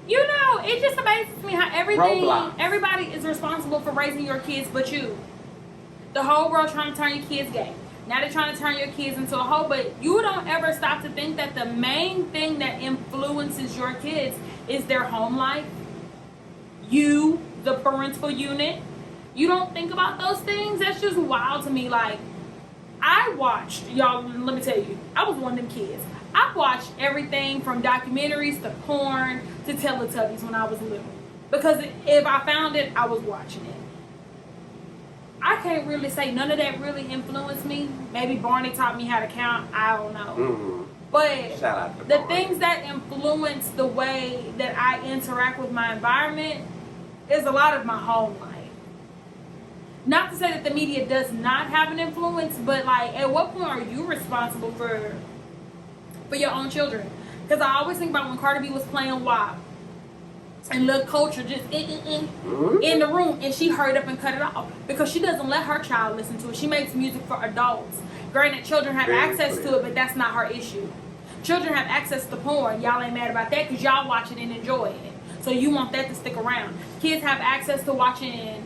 You know, it just amazes me how everybody is responsible for raising your kids but you. The whole world trying to turn your kids gay. Now they're trying to turn your kids into a hoe, but you don't ever stop to think that the main thing that influences your kids is their home life. You, the parental unit. You don't think about those things? That's just wild to me. Like, I watched, y'all, let me tell you, I was one of them kids. I watched everything from documentaries to porn to Teletubbies when I was little. Because if I found it, I was watching it. I can't really say none of that really influenced me. Maybe Barney taught me how to count. I don't know. Mm-hmm. But shout out to the Barney. things that influence the way that I interact with my environment is a lot of my home life. Not to say that the media does not have an influence, but like, at what point are you responsible for your own children? Because I always think about when Cardi B was playing WAP and Lil Culture just in the room, and she hurried up and cut it off because she doesn't let her child listen to it. She makes music for adults. Granted, children have access to it, but that's not her issue. Children have access to porn. Y'all ain't mad about that because y'all watch it and enjoy it. So you want that to stick around. Kids have access to watching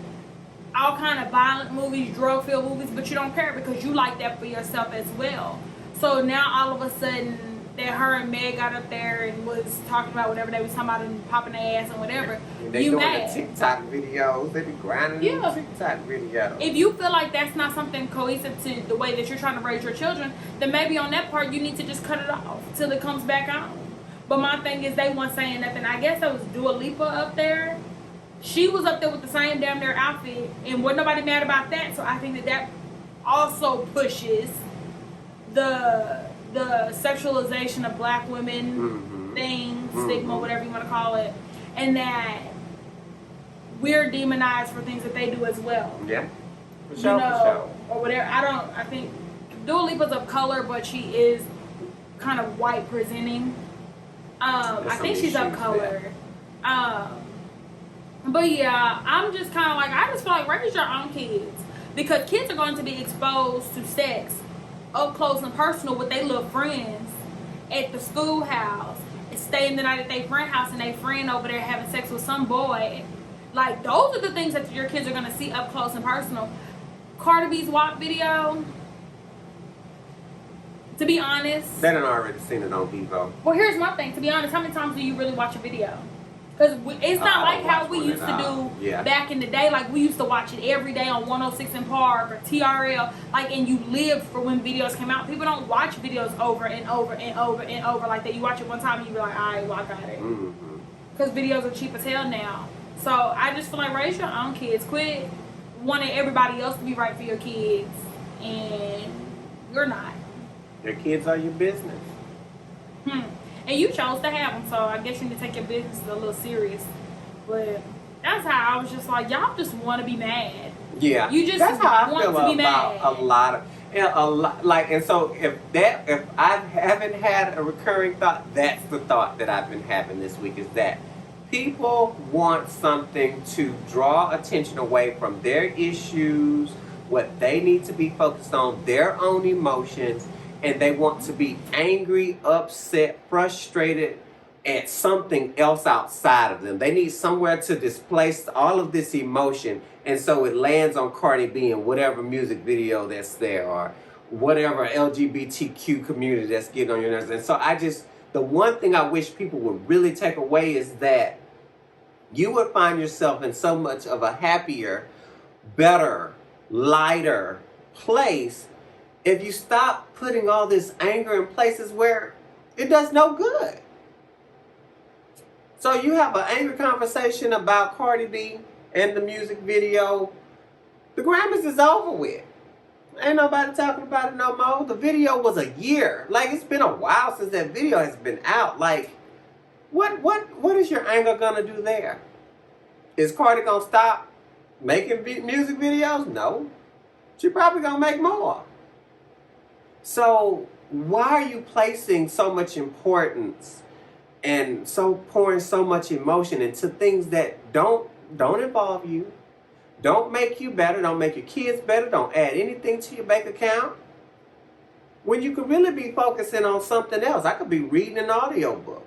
all kind of violent movies, drug-filled movies, but you don't care because you like that for yourself as well. So now all of a sudden that her and Meg got up there and was talking about whatever they was talking about and popping their ass and whatever, they you doing mad. the TikTok videos, they be grinding the TikTok videos. If you feel like that's not something cohesive to the way that you're trying to raise your children, then maybe on that part you need to just cut it off till it comes back on. But my thing is they weren't saying nothing. I guess that was Dua Lipa up there. She was up there with the same damn near outfit, and wasn't nobody mad about that. So I think that also pushes the sexualization of black women thing, stigma, whatever you want to call it, and that we're demonized for things that they do as well. Yeah. For sure. or whatever. I think Dua Lipa's of color, but she is kind of white presenting. I think she's of color. But yeah, I'm just kind of like, I just feel like raise your own kids, because kids are going to be exposed to sex up close and personal with their little friends at the schoolhouse, and staying the night at their friend house, and their friend over there having sex with some boy. Like, those are the things that your kids are going to see up close and personal. Cardi B's WAP video, to be honest, They done already seen it on Vivo. well, here's my thing. To be honest, how many times do you really watch a video? Because it's not I like don't how watch we one used at to all. do Yeah. back in the day. Like, we used to watch it every day on 106 in Park or TRL. Like, and you lived for when videos came out. People don't watch videos over and over and over and over like that. You watch it one time and you be like, all right, well, I got it. Because videos are cheap as hell now. So I just feel like raise your own kids. Quit wanting everybody else to be right for your kids, and you're not. Your kids are your business. And you chose to have them, so I guess you need to take your business a little serious. But that's how I was just like, y'all just want to be mad. Yeah, You just that's how I want feel to be about mad. a lot of, and so if I haven't had a recurring thought, that's the thought that I've been having this week, is that people want something to draw attention away from their issues, what they need to be focused on, their own emotions, and they want to be angry, upset, frustrated at something else outside of them. They need somewhere to displace all of this emotion, and so it lands on Cardi B in whatever music video that's there, or whatever LGBTQ community that's getting on your nerves. And so the one thing I wish people would really take away is that you would find yourself in so much of a happier, better, lighter place if you stop putting all this anger in places where it does no good. So you have an angry conversation about Cardi B and the music video. The Grammys is over with. Ain't nobody talking about it no more. The video was a year. Like, it's been a while since that video has been out. Like, what is your anger gonna do there? Is Cardi gonna stop making music videos? No. She probably gonna make more. So why are you placing so much importance and so pouring so much emotion into things that don't involve you, don't make you better, don't make your kids better, don't add anything to your bank account, when you could really be focusing on something else? I could be reading an audiobook.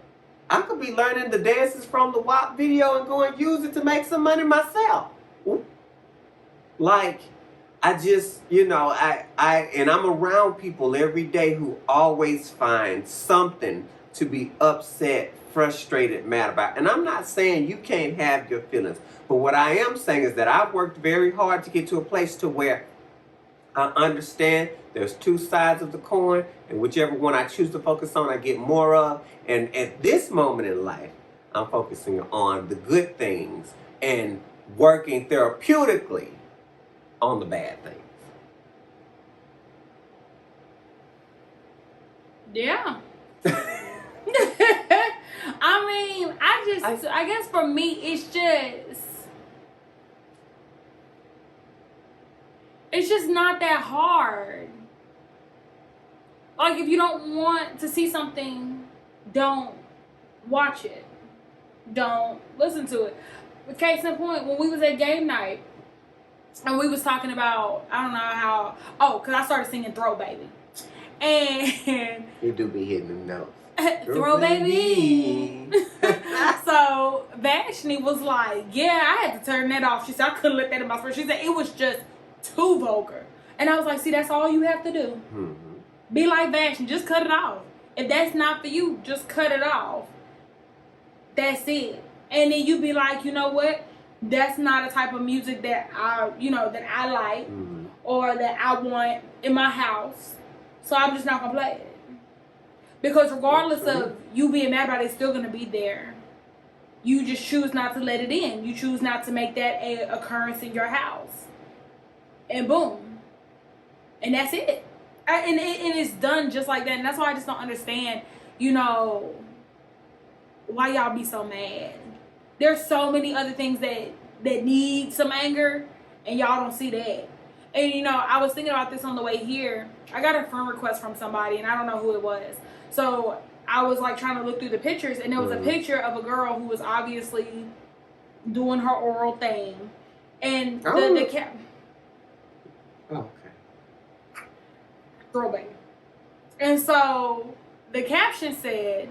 I could be learning the dances from the WAP video and go and use it to make some money myself. Like, I just, and I'm around people every day who always find something to be upset, frustrated, mad about. And I'm not saying you can't have your feelings, but what I am saying is that I've worked very hard to get to a place to where I understand there's two sides of the coin, and whichever one I choose to focus on, I get more of. And at this moment in life, I'm focusing on the good things and working therapeutically on the bad things. Yeah. I mean, I guess for me, it's just not that hard. Like, if you don't want to see something, don't watch it. Don't listen to it. Case in point, when we was at game night, and we was talking about, I don't know how, because I started singing Throw Baby. And you do be hitting them notes. Throw Baby. So Vashni was like, yeah, I had to turn that off. She said, I couldn't let that in my spirit. She said, it was just too vulgar. And I was like, see, that's all you have to do. Mm-hmm. Be like Vashni, just cut it off. If that's not for you, just cut it off. That's it. And then you be like, you know what? That's not a type of music that I like, mm-hmm. or that I want in my house. So I'm just not gonna play it. Because regardless of you being mad about it, it's still gonna be there. You just choose not to let it in. You choose not to make that a occurrence in your house. And boom. And that's it. And it's done just like that. And that's why I just don't understand, why y'all be so mad. There's so many other things that need some anger, and y'all don't see that. And you know, I was thinking about this on the way here. I got a friend request from somebody, and I don't know who it was. So I was like trying to look through the pictures, and there was a picture of a girl who was obviously doing her oral thing, and the cap. Okay. Throwback. And so the caption said,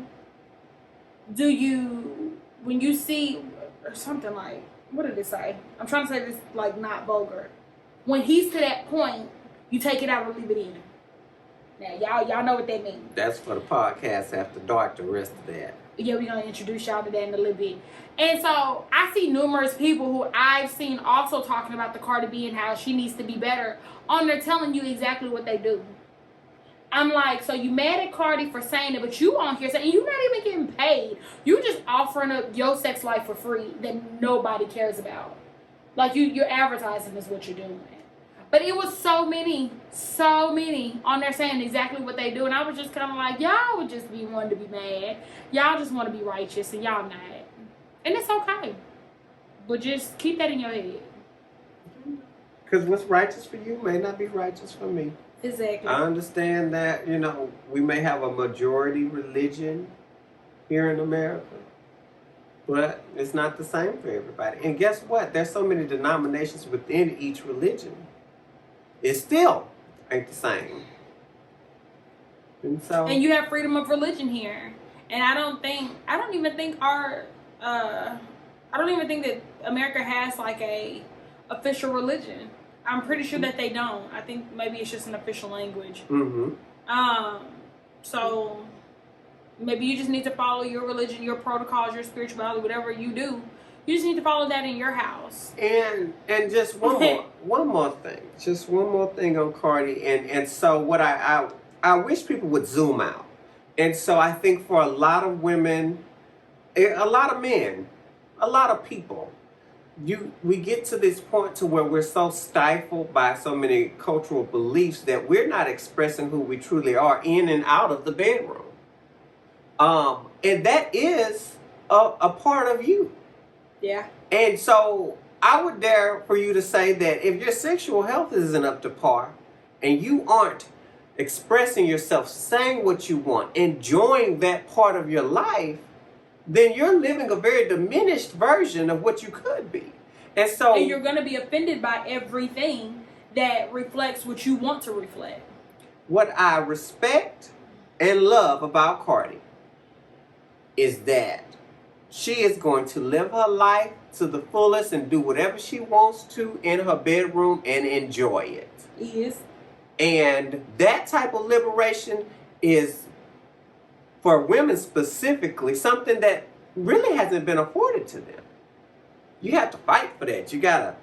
"Do you, when you see," or something like, what did it say? I'm trying to say this like not vulgar. When he's to that point, you take it out or leave it in. Now, y'all know what that means. That's for the podcast after dark, the rest of that. Yeah, we're going to introduce y'all to that in a little bit. And so, I see numerous people who I've seen also talking about the Cardi B and how she needs to be better on there telling you exactly what they do. I'm like, so you mad at Cardi for saying it, but you on here saying you're not even getting paid. You just offering up your sex life for free that nobody cares about. Like, you're advertising is what you're doing. But it was so many on there saying exactly what they do. And I was just kind of like, y'all would just be wanting to be mad. Y'all just want to be righteous, and y'all not. And it's okay. But just keep that in your head. Because what's righteous for you may not be righteous for me. Exactly. I understand that, you know, we may have a majority religion here in America. But it's not the same for everybody. And guess what? There's so many denominations within each religion. It still ain't the same. And you have freedom of religion here. And I don't even think that America has like a official religion. I'm pretty sure that they don't. I think maybe it's just an official language. Mm-hmm. So maybe you just need to follow your religion, your protocols, your spirituality, whatever you do. You just need to follow that in your house. And just one more thing. Just one more thing on Cardi. And so what I wish people would zoom out. And so I think for a lot of women, a lot of men, a lot of people, we get to this point to where we're so stifled by so many cultural beliefs that we're not expressing who we truly are in and out of the bedroom. And that is a part of you. Yeah. And so I would dare for you to say that if your sexual health isn't up to par and you aren't expressing yourself, saying what you want, enjoying that part of your life, then you're living a very diminished version of what you could be. And you're going to be offended by everything that reflects what you want to reflect. What I respect and love about Cardi is that she is going to live her life to the fullest and do whatever she wants to in her bedroom and enjoy it. Yes. And that type of liberation is, for women specifically, something that really hasn't been afforded to them. You have to fight for that. You gotta,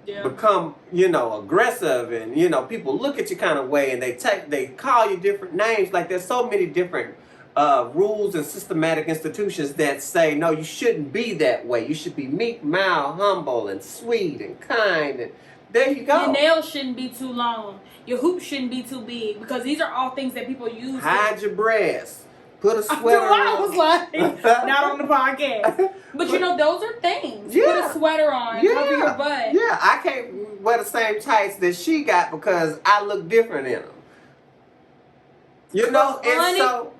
become, aggressive, and people look at you kind of way, and they call you different names. Like, there's so many different rules and systematic institutions that say, no, you shouldn't be that way. You should be meek, mild, humble, and sweet, and kind, and there you go. Your nails shouldn't be too long. Your hoop shouldn't be too big, because these are all things that people use. Hide your breasts. Put a sweater on. I was like, not on the podcast. But those are things. Yeah. Put a sweater on, cover your butt. Yeah, I can't wear the same tights that she got because I look different in them. And so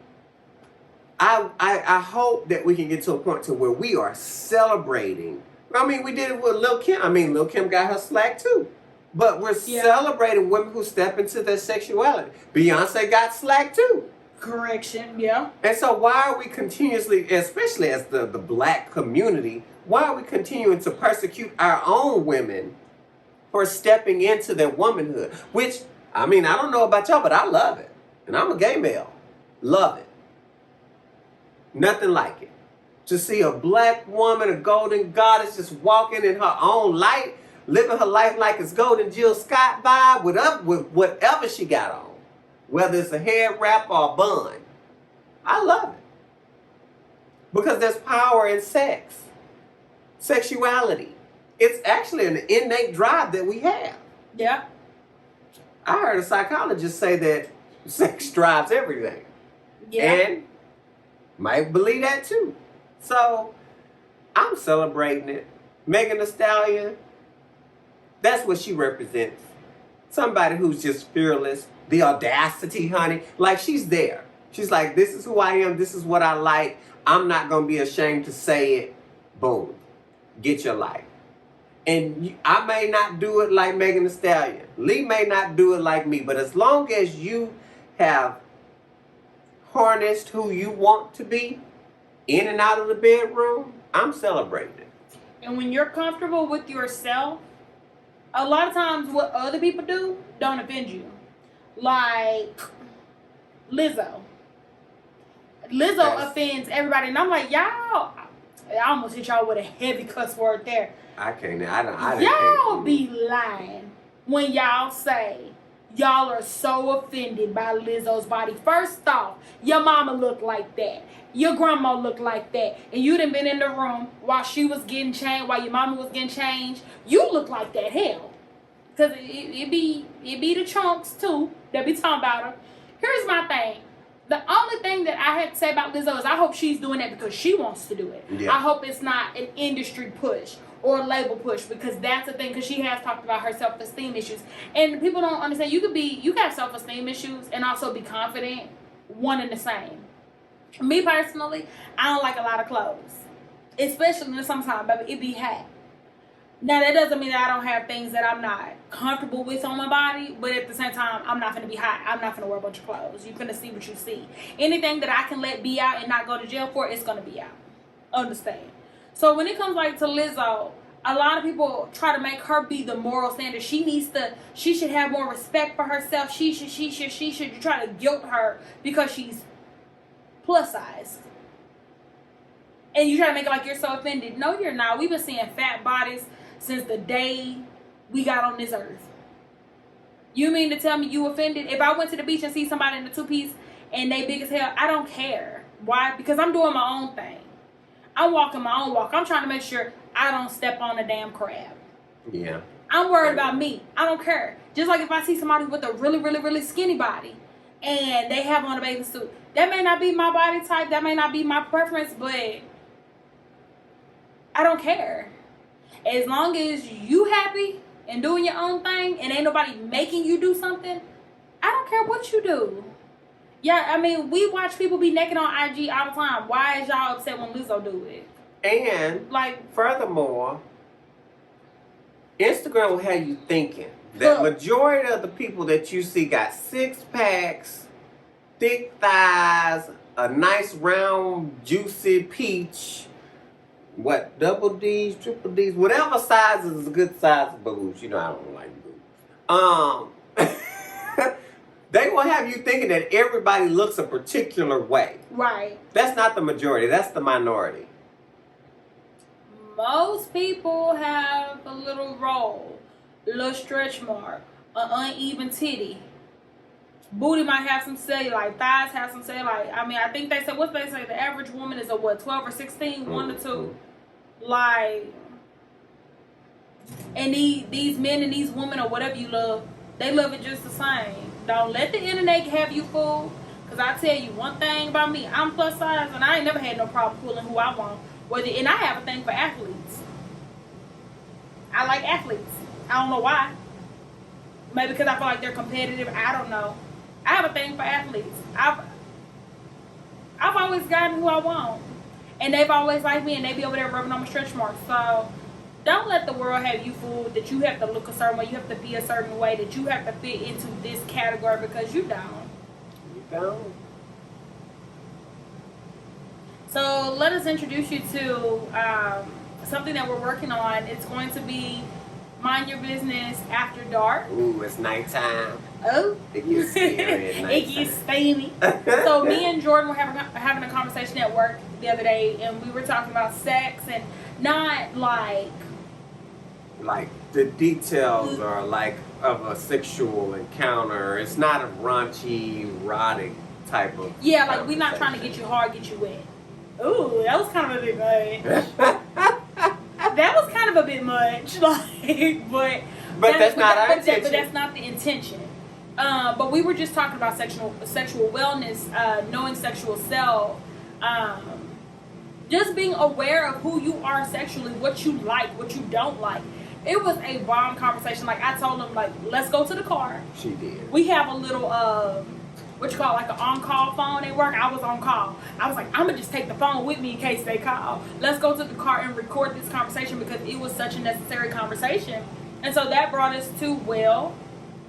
I hope that we can get to a point to where we are celebrating. I mean, we did it with Lil' Kim. I mean, Lil' Kim got her slack too. But we're celebrating women who step into their sexuality. Beyonce got slack too. Correction, yeah. And so why are we continuously, especially as the black community, why are we continuing to persecute our own women for stepping into their womanhood? Which, I mean, I don't know about y'all, but I love it. And I'm a gay male. Love it. Nothing like it. To see a black woman, a golden goddess, just walking in her own light, living her life like it's Golden Jill Scott vibe with whatever she got on. Whether it's a head wrap or a bun. I love it. Because there's power in sex. Sexuality. It's actually an innate drive that we have. Yeah. I heard a psychologist say that sex drives everything. Yeah. And might believe that too. So I'm celebrating it. Megan Thee Stallion, That's what she represents. Somebody who's just fearless. The audacity, honey. Like, she's there. She's like, this is who I am. This is what I like. I'm not going to be ashamed to say it. Boom. Get your life. And I may not do it like Megan Thee Stallion. Lee may not do it like me. But as long as you have harnessed who you want to be in and out of the bedroom, I'm celebrating it. And when you're comfortable with yourself, a lot of times what other people do don't offend you. Like Lizzo. Lizzo offends everybody. And I'm like, y'all, I almost hit y'all with a heavy cuss word there. I can't. I Y'all be lying when y'all say y'all are so offended by Lizzo's body. First off, your mama looked like that. Your grandma looked like that. And you done been in the room while she was getting changed, while your mama was getting changed. You look like that. Hell. Because it be the chunks, too, that be talking about her. Here's my thing. The only thing that I have to say about Lizzo is I hope she's doing that because she wants to do it. Yeah. I hope it's not an industry push or a label push, because that's the thing, because she has talked about her self-esteem issues. And people don't understand, you can have self-esteem issues and also be confident, one and the same. Me personally, I don't like a lot of clothes, especially in the summertime, baby. It be hot. Now, that doesn't mean that I don't have things that I'm not comfortable with on my body, but at the same time, I'm not going to be hot. I'm not going to wear a bunch of clothes. You're going to see what you see. Anything that I can let be out and not go to jail for, it's going to be out. Understand? So when it comes like to Lizzo, a lot of people try to make her be the moral standard. She should have more respect for herself. She should try to guilt her because she's plus size. And you try to make it like you're so offended. No, you're not. We've been seeing fat bodies since the day we got on this earth. You mean to tell me you offended? If I went to the beach and see somebody in a two-piece and they big as hell, I don't care. Why? Because I'm doing my own thing. I'm walking my own walk. I'm trying to make sure I don't step on a damn crab. Yeah. I'm worried about me. I don't care. Just like if I see somebody with a really, really, really skinny body and they have on a bathing suit, that may not be my body type. That may not be my preference, but I don't care. As long as you happy and doing your own thing and ain't nobody making you do something, I don't care what you do. Yeah, I mean, we watch people be naked on IG all the time. Why is y'all upset when Lizzo do it? And, like, furthermore, Instagram will have you thinking that majority of the people that you see got six packs, thick thighs, a nice round, juicy peach, double D's, triple D's, whatever size is a good size of boobs. You know I don't like boobs. They will have you thinking that everybody looks a particular way. Right. That's not the majority. That's the minority. Most people have a little roll, a little stretch mark, an uneven titty. Booty might have some cellulite. Thighs have some cellulite. I mean, I think they said, what they say, the average woman is a 12 or 16? 1 to 2. Like, and these men and these women or whatever you love, they love it just the same. Don't let the internet have you fooled. Because I tell you one thing about me, I'm plus size and I ain't never had no problem pulling who I want. And I have a thing for athletes. I like athletes. I don't know why. Maybe because I feel like they're competitive. I don't know. I have a thing for athletes. I've always gotten who I want. And they've always liked me and they be over there rubbing on my stretch marks. So don't let the world have you fooled that you have to look a certain way, you have to be a certain way, that you have to fit into this category, because you don't. You don't. So let us introduce you to something that we're working on. It's going to be Mind Your Business After Dark. Ooh, it's nighttime. Oh. It gets scary at nighttime. It gets steamy. So me and Jordan were having a conversation at work the other day, and we were talking about sex, and not like the details are like of a sexual encounter. It's not a raunchy, erotic type of. Yeah, like we're not trying to get you hard, get you wet. Ooh, that was kind of a bit much. That was kind of a bit much, like, but that's not our intention. But that's not the intention. But we were just talking about sexual wellness, knowing sexual self, just being aware of who you are sexually, what you like, what you don't like. It was a bomb conversation. Like, I told him, like, let's go to the car. She did. We have a little, what you call it, like an on-call phone at work. I was on call. I was like, I'm going to just take the phone with me in case they call. Let's go to the car and record this conversation because it was such a necessary conversation. And so that brought us to, well,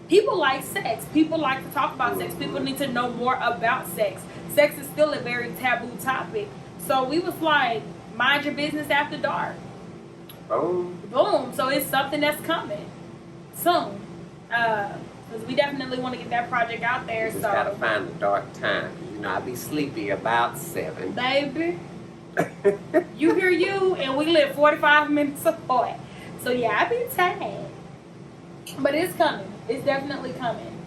people like sex. People like to talk about sex. People need to know more about sex. Sex is still a very taboo topic. So we was like, mind your business after dark. Boom. Boom. So it's something that's coming soon. Because we definitely want to get that project out there. You just so gotta find the dark time. You know, I be sleepy about 7. Baby, you hear you, and we live 45 minutes apart. So yeah, I be tired. But it's coming. It's definitely coming.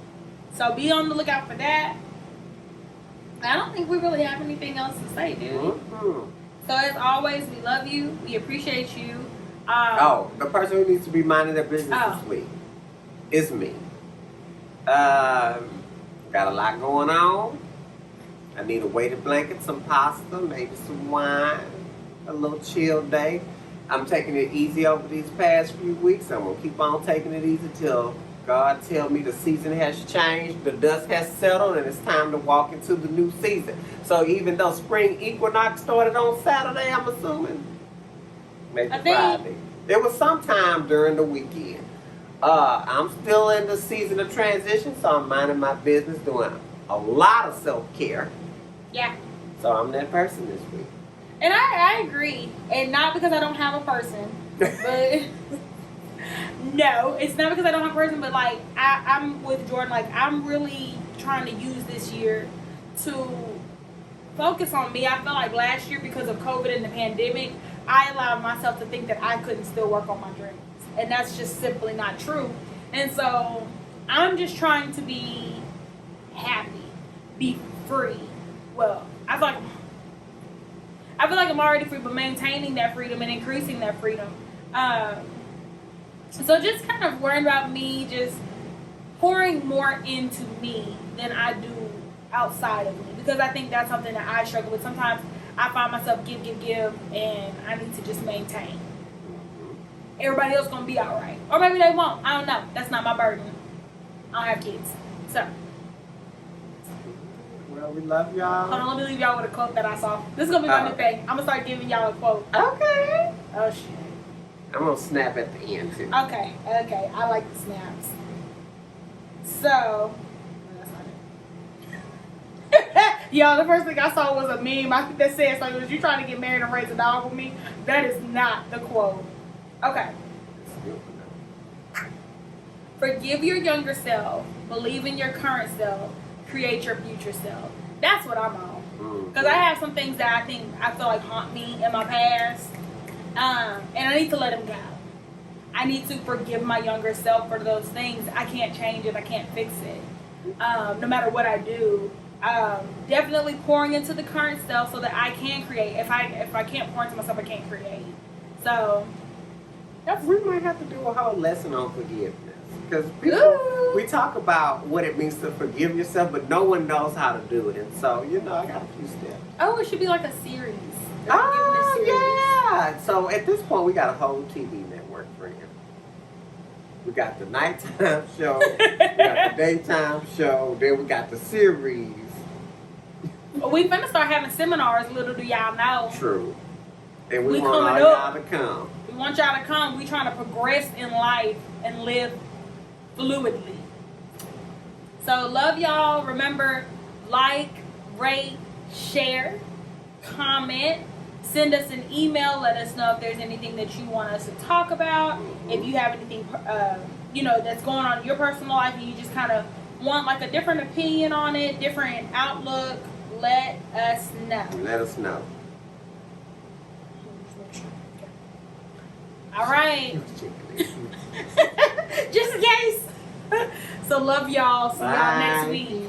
So be on the lookout for that. I don't think we really have anything else to say, dude. Mm-hmm. So as always, we love you. We appreciate you. The person who needs to be minding their business this week is me. Got a lot going on. I need a weighted blanket, some pasta, maybe some wine, a little chill day. I'm taking it easy over these past few weeks. I'm going to keep on taking it easy till God tell me the season has changed, the dust has settled, and it's time to walk into the new season. So even though spring equinox started on Saturday, I'm assuming, maybe Friday. It was sometime during the weekend. I'm still in the season of transition, so I'm minding my business, doing a lot of self-care. Yeah. So I'm that person this week. And I agree. And not because I don't have a person, but no, it's not because I don't have a person, but like I'm with Jourdan. Like, I'm really trying to use this year to focus on me. I feel like last year, because of COVID and the pandemic, I allowed myself to think that I couldn't still work on my dreams. And that's just simply not true. And so I'm just trying to be happy, be free. Well, I feel like I'm already free, but maintaining that freedom and increasing that freedom. So just kind of worrying about me, just pouring more into me than I do outside of me. Because I think that's something that I struggle with. Sometimes I find myself give, and I need to just maintain. Everybody else gonna be all right, or maybe they won't. I don't know. That's not my burden. I don't have kids, so. Well, we love y'all. Hold on, let me leave y'all with a quote that I saw. This is gonna be my new thing. I'm gonna start giving y'all a quote. Okay. Oh shit. I'm gonna snap at the end too. Okay. I like the snaps. So. Yo, the first thing I saw was a meme that said something. Was you trying to get married and raise a dog with me? That is not the quote. Okay. Forgive your younger self. Believe in your current self. Create your future self. That's what I'm on. Because I have some things that I feel like haunt me in my past. And I need to let them go. I need to forgive my younger self for those things. I can't change it. I can't fix it. No matter what I do. Definitely pouring into the current self so that I can create. If I can't pour into myself, I can't create. So we might have to do a whole lesson on forgiveness, because we talk about what it means to forgive yourself, but no one knows how to do it. And so, I got a few steps. Oh, it should be like a series. Yeah. So at this point, we got a whole TV network for him. We got the nighttime show, we got the daytime show, then we got the series. We finna start having seminars, little do y'all know. True. And we want all y'all to come. We want y'all to come. We trying to progress in life and live fluidly. So love y'all. Remember, like, rate, share, comment. Send us an email. Let us know if there's anything that you want us to talk about. If you have anything, that's going on in your personal life and you just kind of want like a different opinion on it, different outlook, let us know. Let us know. All right. Just in case. So love y'all. See y'all next week.